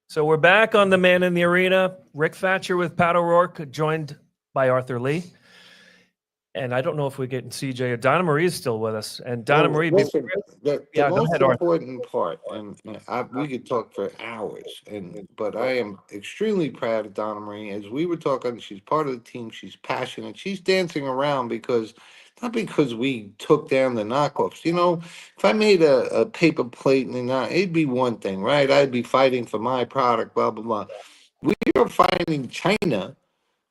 Speaker 2: So we're back on The Man in the Arena. Rick Fatscher with Pat O'Rourke, joined by Arthur Lee. And I don't know if we're getting CJ or Donna Marie is still with us. And Donna Marie,
Speaker 4: listen, the most
Speaker 2: ahead, Arthur.
Speaker 4: important part, and we could talk for hours, but I am extremely proud of Donna Marie. As we were talking, she's part of the team. She's passionate. She's dancing around not because we took down the knockoffs. You know, if I made a paper plate it'd be one thing, right? I'd be fighting for my product, blah, blah, blah. We are fighting China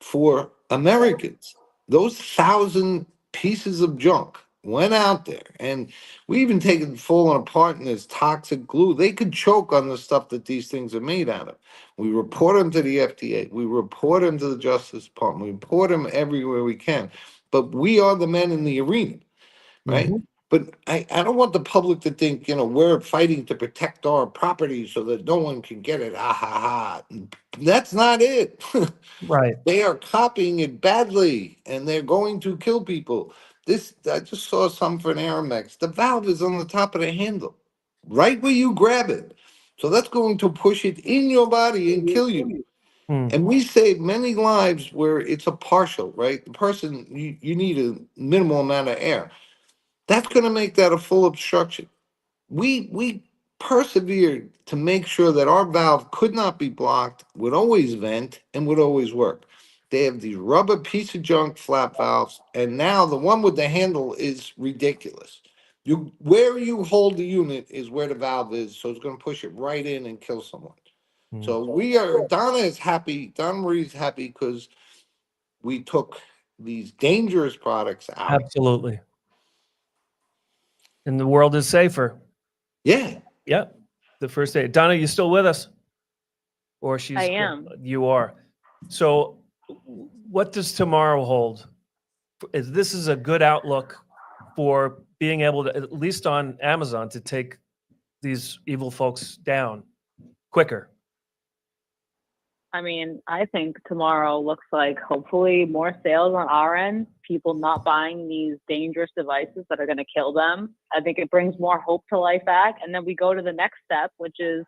Speaker 4: for Americans. Those 1,000 pieces of junk went out there, and we even taken falling apart in this toxic glue. They could choke on the stuff that these things are made out of. We report them to the FDA. We report them to the Justice Department. We report them everywhere we can. But we are the men in the arena, right? But I don't want the public to think, we're fighting to protect our property so that no one can get it. Ah, ha, ha. That's not it.
Speaker 2: Right.
Speaker 4: They are copying it badly, and they're going to kill people. I just saw some for an Aramex. The valve is on the top of the handle, right where you grab it. So that's going to push it in your body and kill you.
Speaker 2: Hmm.
Speaker 4: And we save many lives where it's a partial, right? The person, you need a minimal amount of air. That's going to make that a full obstruction. We persevered to make sure that our valve could not be blocked, would always vent, and would always work. They have these rubber piece of junk flap valves, and now the one with the handle is ridiculous. Where you hold the unit is where the valve is, so it's going to push it right in and kill someone. So Donna is happy, Donna Marie's happy because we took these dangerous products out.
Speaker 2: Absolutely. And the world is safer.
Speaker 4: Yeah.
Speaker 2: Yep. The first day. Donna, you still with us? Or she's.
Speaker 7: I am.
Speaker 2: You are. So what does tomorrow hold? This is a good outlook for being able to, at least on Amazon, to take these evil folks down quicker.
Speaker 7: I mean, I think tomorrow looks like hopefully more sales on our end, people not buying these dangerous devices that are going to kill them. I think it brings more hope to LifeVac. And then we go to the next step, which is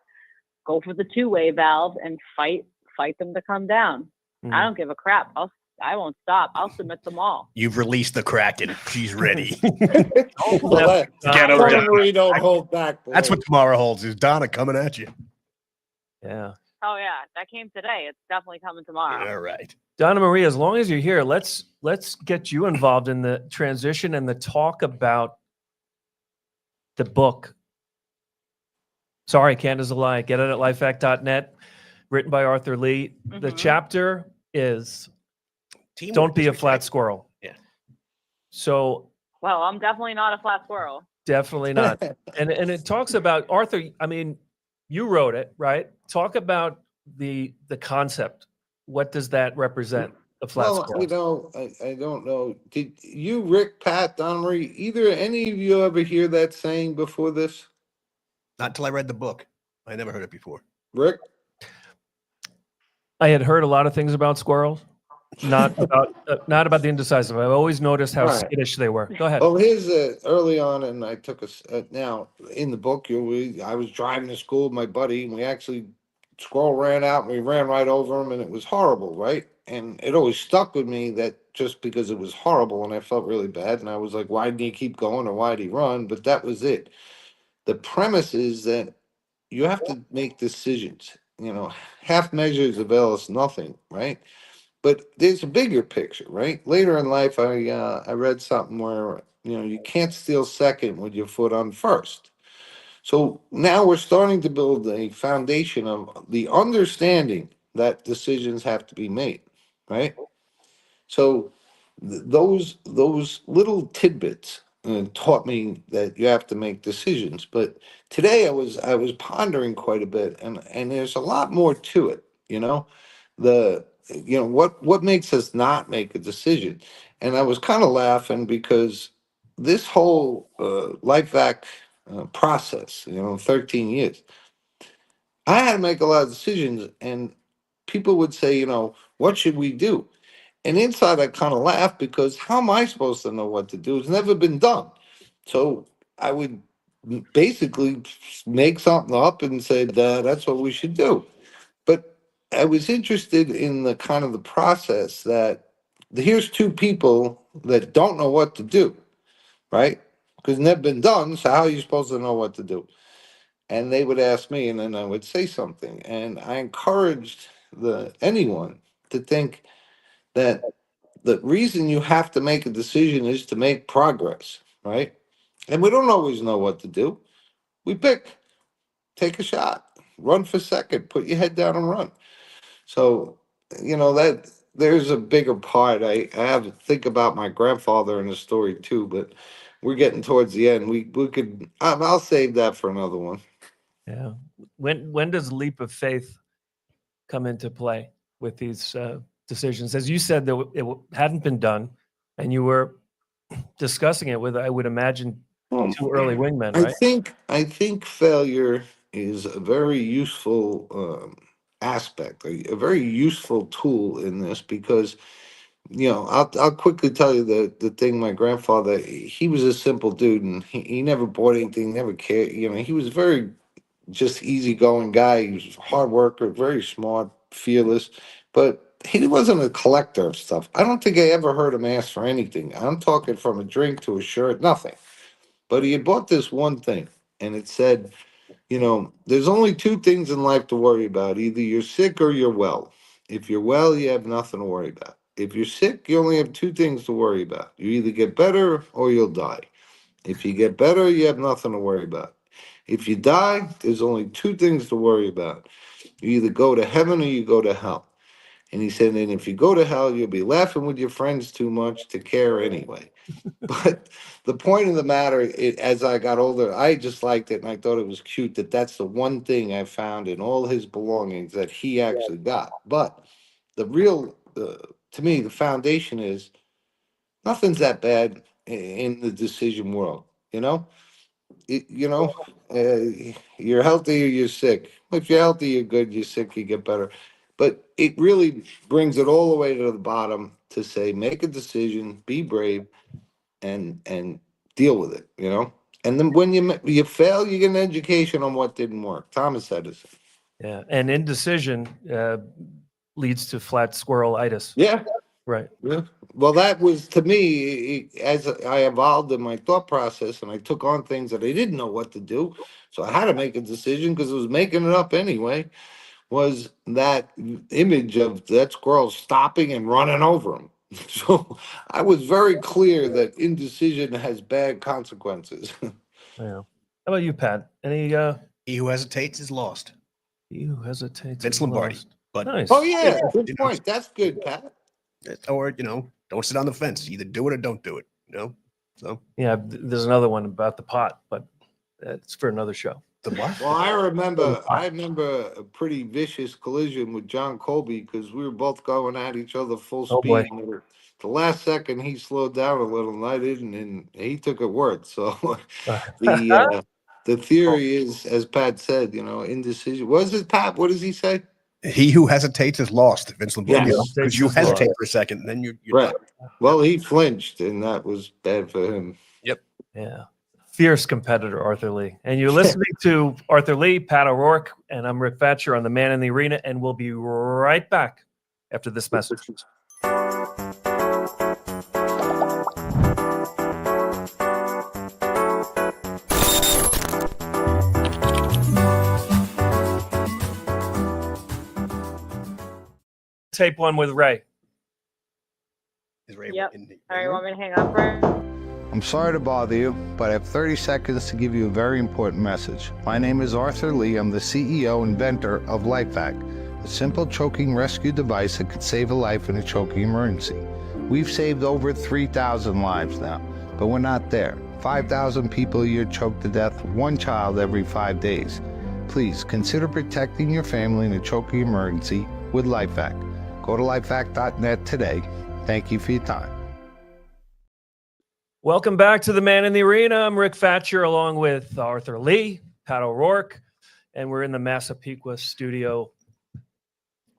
Speaker 7: go for the two-way valve and fight them to come down. I don't give a crap. I won't stop. I'll submit them all.
Speaker 3: You've released the Kraken. She's ready.
Speaker 4: Get
Speaker 3: over it.
Speaker 4: Marie, don't hold back. Boy.
Speaker 3: That's what tomorrow holds, is Donna coming at you.
Speaker 2: Yeah.
Speaker 7: Oh yeah, that came today. It's definitely coming tomorrow.
Speaker 3: All right.
Speaker 2: Donna Marie, as long as you're here, let's get you involved in the transition and the talk about the book. Sorry, Canada's a Lie. Get it at lifevac.net. Written by Arthur Lee.
Speaker 7: Mm-hmm.
Speaker 2: The chapter is
Speaker 3: Teamwork
Speaker 2: Don't Be
Speaker 3: is
Speaker 2: a Flat
Speaker 3: protected.
Speaker 2: Squirrel.
Speaker 3: Yeah.
Speaker 2: So
Speaker 7: Well, I'm definitely not a flat squirrel.
Speaker 2: definitely not. and it talks about Arthur. I mean, you wrote it, right? Talk about the concept. What does that represent? The flat squirrel.
Speaker 4: I don't know. Did you, Rick, Pat, Don Marie, any of you ever hear that saying before this?
Speaker 3: Not until I read the book. I never heard it before.
Speaker 4: Rick?
Speaker 2: I had heard a lot of things about squirrels, not about the indecisive. I've always noticed how
Speaker 4: Right.
Speaker 2: skittish they were. Go ahead.
Speaker 4: Well, here's early on, and I took now in the book. I was driving to school with my buddy, and we actually squirrel ran out, and we ran right over him, and it was horrible, right? And it always stuck with me that just because it was horrible, and I felt really bad, and I was like, why did he keep going, or why did he run? But that was it. The premise is that you have to make decisions. Half measures avail us nothing, right? But there's a bigger picture, right? Later in life, I read something where you can't steal second with your foot on first. So now we're starting to build a foundation of the understanding that decisions have to be made, right? So those little tidbits taught me that you have to make decisions. But today I was pondering quite a bit, and there's a lot more to it. What makes us not make a decision, and I was kind of laughing because this whole LifeVac process, 13 years, I had to make a lot of decisions, and people would say, what should we do? And inside, I kind of laughed because how am I supposed to know what to do? It's never been done. So I would basically make something up and say, that's what we should do. But I was interested in the kind of the process that here's two people that don't know what to do, right? Because it's never been done. So how are you supposed to know what to do? And they would ask me, and then I would say something. And I encouraged anyone to think that the reason you have to make a decision is to make progress, right? And we don't always know what to do. We take a shot, run for second, put your head down and run. So, that there's a bigger part. I have to think about my grandfather in the story too, but we're getting towards the end. We could, I'll save that for another one.
Speaker 2: Yeah. When does leap of faith come into play with these decisions? As you said, that it hadn't been done, and you were discussing it with, I would imagine, two early wingmen,
Speaker 4: I
Speaker 2: right?
Speaker 4: think failure is a very useful aspect, a very useful tool in this because I'll quickly tell you the thing. My grandfather, he was a simple dude, and he never bought anything, never cared. He was very just easygoing guy. He was a hard worker, very smart, fearless, but he wasn't a collector of stuff. I don't think I ever heard him ask for anything. I'm talking from a drink to a shirt, nothing. But he had bought this one thing, and it said, there's only two things in life to worry about. Either you're sick or you're well. If you're well, you have nothing to worry about. If you're sick, you only have two things to worry about. You either get better or you'll die. If you get better, you have nothing to worry about. If you die, there's only two things to worry about. You either go to heaven or you go to hell. And he said, and if you go to hell, you'll be laughing with your friends too much to care anyway. But the point of the matter, as I got older, I just liked it, and I thought it was cute that that's the one thing I found in all his belongings that he actually got. But the real, to me, the foundation is nothing's that bad in the decision world. You know, it, you know, you're healthy or you're sick. If you're healthy, you're good. You're sick, you get better. But it really brings it all the way to the bottom to say, make a decision, be brave, and deal with it. And then when you fail, you get an education on what didn't work. Thomas Edison.
Speaker 2: Yeah, and indecision leads to flat squirrel-itis.
Speaker 4: Yeah.
Speaker 2: Right.
Speaker 4: Yeah. Well, that was to me as I evolved in my thought process, and I took on things that I didn't know what to do. So I had to make a decision because I was making it up anyway. Was that image of that squirrel stopping and running over him? So I was very clear that indecision has bad consequences.
Speaker 2: Yeah. How about you, Pat? Any
Speaker 3: He who hesitates is lost.
Speaker 2: he who hesitates
Speaker 3: Vince
Speaker 2: is
Speaker 3: Lombardi.
Speaker 2: lost.
Speaker 3: But
Speaker 2: Nice.
Speaker 4: Oh yeah, good
Speaker 3: You know,
Speaker 4: point. That's good, Pat.
Speaker 3: or don't sit on the fence. Either do it or don't do it. So
Speaker 2: Yeah, there's another one about the pot, but it's for another show.
Speaker 3: the what?
Speaker 4: Well, I remember a pretty vicious collision with John Colby because we were both going at each other full
Speaker 2: Oh, boy.
Speaker 4: speed. And the last second, he slowed down a little, and I didn't, and he took it worse. So the theory is, as Pat said, indecision. What is it, Pat? What does he say?
Speaker 3: He who hesitates is lost. Vince Lombardi.
Speaker 4: Yes.
Speaker 3: Because you
Speaker 2: Hesitates is
Speaker 3: hesitate
Speaker 2: lost.
Speaker 3: for a second, and then you're
Speaker 4: Right.
Speaker 3: done.
Speaker 4: Well, he flinched, and that was bad for him.
Speaker 2: Yeah. Fierce competitor, Arthur Lee. And you're listening to Arthur Lee, Pat O'Rourke, and I'm Rick Fatscher on The Man in the Arena, and we'll be right back after this message. Tape one with Ray.
Speaker 3: Is Ray
Speaker 7: Yep.
Speaker 3: in the-
Speaker 7: All right, want me to hang up, Ray?
Speaker 4: I'm sorry to bother you, but I have 30 seconds to give you a very important message. My name is Arthur Lee. I'm the CEO inventor of LifeVac, a simple choking rescue device that could save a life in a choking emergency. We've saved over 3,000 lives now, but we're not there. 5,000 people a year choke to death, one child every 5 days. Please consider protecting your family in a choking emergency with LifeVac. Go to lifevac.net today. Thank you for your time.
Speaker 2: Welcome back to The Man in the Arena. I'm Rick Fatscher along with Arthur Lee, Pat O'Rourke, and we're in the Massapequa studio,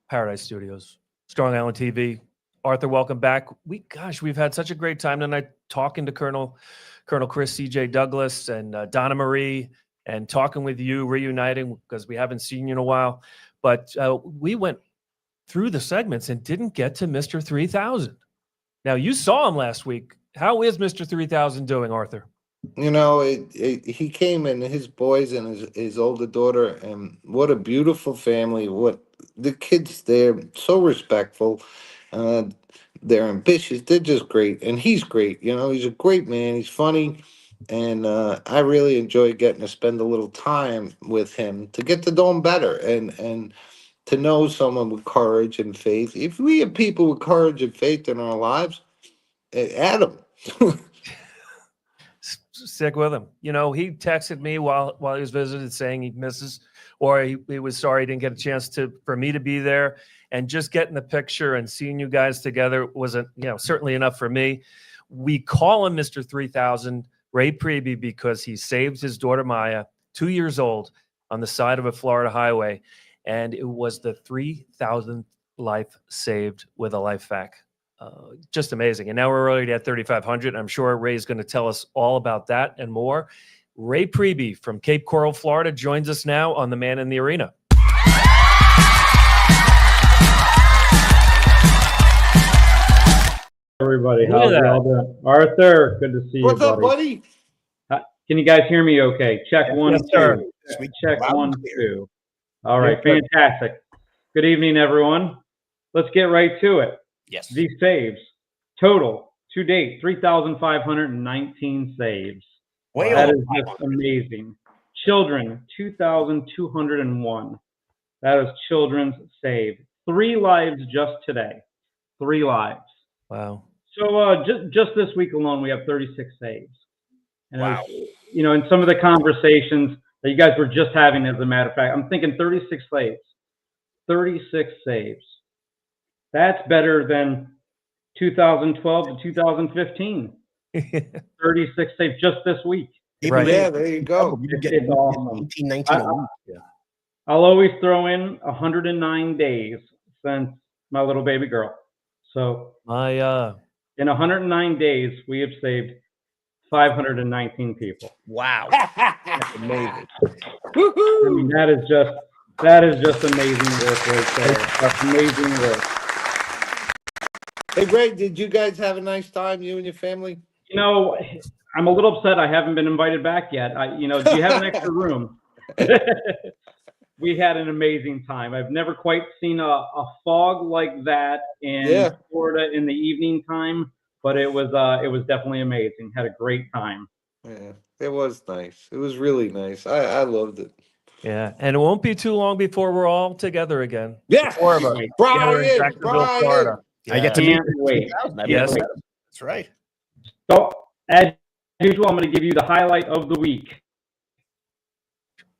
Speaker 2: Paradise Studios, Strong Island TV. Arthur, welcome back. We've had such a great time tonight talking to Colonel Chris C.J. Douglas and Donna Marie and talking with you, reuniting because we haven't seen you in a while. But we went through the segments and didn't get to Mr. 3000. Now, you saw him last week. How is Mr. 3000 doing, Arthur?
Speaker 4: He came and his boys and his older daughter, and what a beautiful family. What the kids, they're so respectful. They're ambitious. They're just great. And he's great. He's a great man. He's funny. And I really enjoy getting to spend a little time with him to get to know him better and to know someone with courage and faith. If we have people with courage and faith in our lives, add them.
Speaker 2: Stick with him. He texted me while he was visiting saying he misses, or he was sorry he didn't get a chance for me to be there. And just getting the picture and seeing you guys together wasn't, certainly enough for me. We call him Mr. 3000 Ray Priebe, because he saved his daughter Maya, 2 years old, on the side of a Florida highway. And it was the 3,000th life saved with a LifeVac. Just amazing. And now we're already at 3,500. I'm sure Ray's going to tell us all about that and more. Ray Priebe from Cape Coral, Florida, joins us now on The Man in the Arena.
Speaker 8: Everybody, how's it all doing? Arthur, good to see you,
Speaker 4: What's up, buddy?
Speaker 8: Can you guys hear me okay? Check one,
Speaker 2: Yes,
Speaker 8: two.
Speaker 2: sir.
Speaker 8: Check
Speaker 3: Loud and
Speaker 8: one,
Speaker 3: clear.
Speaker 8: two. All right,
Speaker 2: Yes, sir.
Speaker 8: fantastic. Good evening, everyone. Let's get right to it.
Speaker 3: Yes.
Speaker 8: These saves, total to date, 3,519 saves.
Speaker 3: Way
Speaker 8: That
Speaker 3: over
Speaker 8: is just
Speaker 3: 500.
Speaker 8: amazing. Children, 2,201. That is children's saved. 3 lives just today. 3 lives.
Speaker 2: Wow.
Speaker 8: So just this week alone, we have 36 saves. And
Speaker 3: Wow.
Speaker 8: you know, in some of the conversations that you guys were just having, as a matter of fact, I'm thinking 36 saves. 36 saves. That's better than 2012 to 2015. 36 saves just this week.
Speaker 2: Right.
Speaker 4: Yeah, there you go.
Speaker 8: It's awesome.
Speaker 3: 18, 19 a week. Yeah.
Speaker 8: I'll always throw in 109 days since my little baby girl. So in 109 days, we have saved 519 people.
Speaker 3: Wow. That's amazing.
Speaker 8: I mean, that is just amazing work right there. That's amazing work.
Speaker 4: Hey, Ray, did you guys have a nice time, you and your family?
Speaker 8: You know, I'm a little upset I haven't been invited back yet. Do you have an extra room? We had an amazing time. I've never quite seen a fog like that in Florida in the evening time, but it was definitely amazing. Had a great time.
Speaker 4: Yeah, it was nice. It was really nice. I loved it.
Speaker 2: Yeah, and it won't be too long before we're all together again.
Speaker 4: Yeah,
Speaker 2: Four of us. Together in Jacksonville, Florida.
Speaker 3: I get to meet
Speaker 8: Can't wait.
Speaker 2: Yes.
Speaker 3: That's right.
Speaker 8: So, as usual, I'm going to give you the highlight of the week.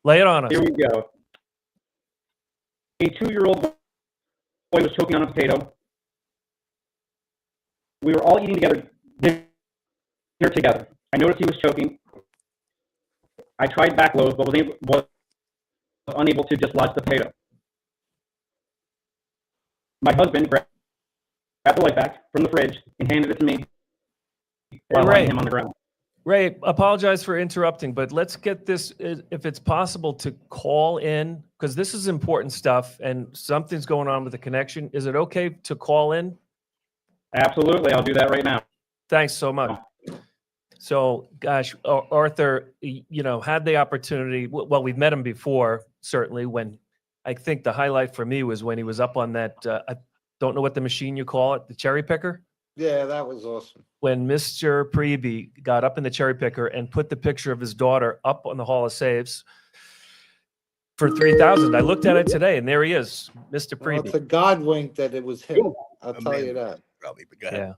Speaker 2: Lay it on us.
Speaker 8: Here we go. A 2-year-old boy was choking on a potato. We were all eating dinner together. I noticed he was choking. I tried back lows, but was unable to dislodge the potato. My husband grabbed the LifeVac from the fridge and handed it to me while laying him on the ground.
Speaker 2: Ray, apologize for interrupting, but let's get this, if it's possible, to call in, because this is important stuff and something's going on with the connection. Is it okay to call in?
Speaker 8: Absolutely. I'll do that right now.
Speaker 2: Thanks so much. So, gosh, Arthur, had the opportunity. Well, we've met him before, certainly, when I think the highlight for me was when he was up on that, I don't know what the machine you call it, the cherry picker?
Speaker 4: Yeah, that was awesome.
Speaker 2: When Mr. Priebe got up in the cherry picker and put the picture of his daughter up on the Hall of Saves for 3,000. I looked at it today, and there he is, Mr. Priebe.
Speaker 4: Well, it's a God wink that it was him. I'll tell you that.
Speaker 3: Probably, but go ahead.
Speaker 2: Yeah.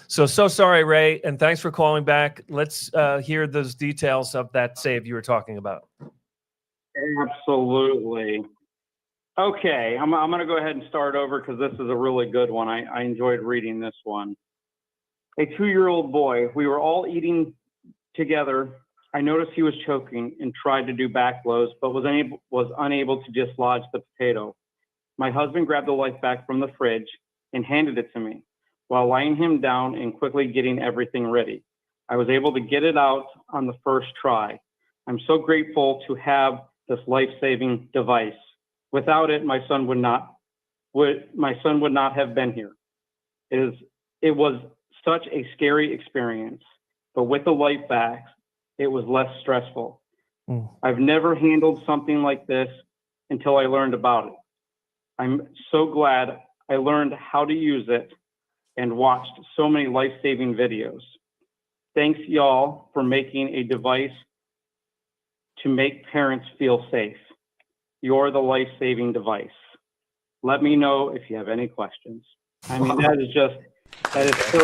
Speaker 2: So sorry, Ray, and thanks for calling back. Let's hear those details of that save you were talking about.
Speaker 8: Absolutely. Okay, I'm going to go ahead and start over because this is a really good one. I enjoyed reading this one. A 2-year-old boy. We were all eating together. I noticed he was choking and tried to do back blows, but was unable to dislodge the potato. My husband grabbed the LifeVac from the fridge and handed it to me while laying him down and quickly getting everything ready. I was able to get it out on the first try. I'm so grateful to have this life-saving device. Without it, my son would not have been here. It was such a scary experience, but with the LifeVac, it was less stressful. I've never handled something like this until I learned about it. I'm so glad I learned how to use it and watched so many life-saving videos. Thanks, y'all, for making a device to make parents feel safe. You're the life-saving device. Let me know if you have any questions. I mean, that is so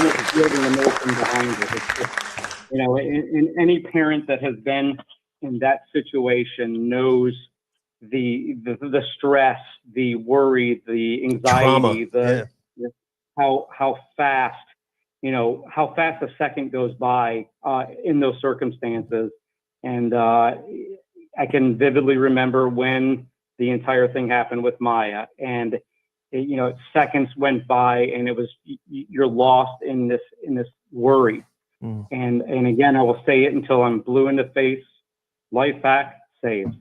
Speaker 8: much building emotion behind it. It's just, in any parent that has been in that situation knows the stress, the worry, the anxiety, how fast how fast a second goes by in those circumstances. And I can vividly remember when the entire thing happened with Maya, and seconds went by, and it was you're lost in this worry. And again, I will say it until I'm blue in the face. LifeVac saves.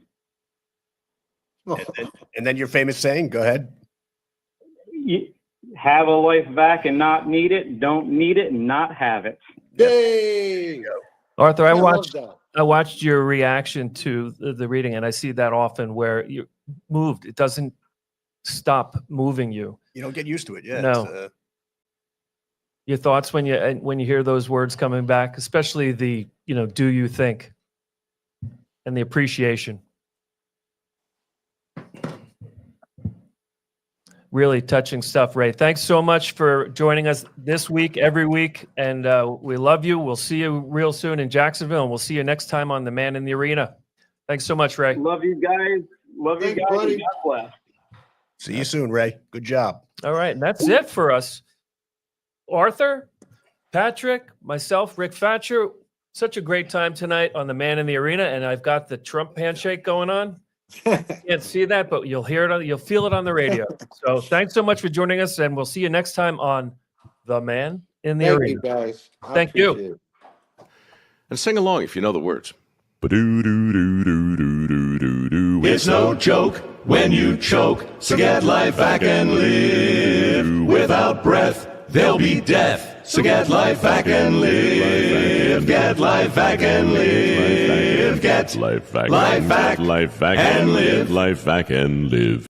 Speaker 3: And then your famous saying. Go ahead.
Speaker 8: Have a LifeVac and not need it. Don't need it and not have it.
Speaker 4: Yay!
Speaker 2: Arthur, I
Speaker 4: love
Speaker 2: watched
Speaker 4: that.
Speaker 2: I watched your reaction to the reading, and I see that often where you're moved. It doesn't stop moving you.
Speaker 3: You don't get used to it. Yeah.
Speaker 2: No. Your thoughts when you hear those words coming back, especially the do you think, and the appreciation. Really touching stuff, Ray. Thanks so much for joining us this week, every week, and we love you. We'll see you real soon in Jacksonville, and we'll see you next time on The Man in the Arena. Thanks so much, Ray.
Speaker 8: Love you guys.
Speaker 4: Thanks, buddy.
Speaker 8: God bless.
Speaker 3: See you soon, Ray. Good job.
Speaker 2: All right, and that's it for us. Arthur, Patrick, myself, Rick Fatscher. Such a great time tonight on The Man in the Arena, and I've got the Trump handshake going on. You can't see that, but you'll hear it. You'll feel it on the radio. So thanks so much for joining us, and we'll see you next time on The Man in the Arena.
Speaker 4: Thank you, guys.
Speaker 2: Thank you.
Speaker 4: Appreciate it.
Speaker 9: And sing along if you know the words.
Speaker 1: It's no joke when you choke, so get LifeVac and live. Without breath, there'll be death. So get LifeVac and live. Get LifeVac and live. Get LifeVac and live.
Speaker 9: LifeVac and live.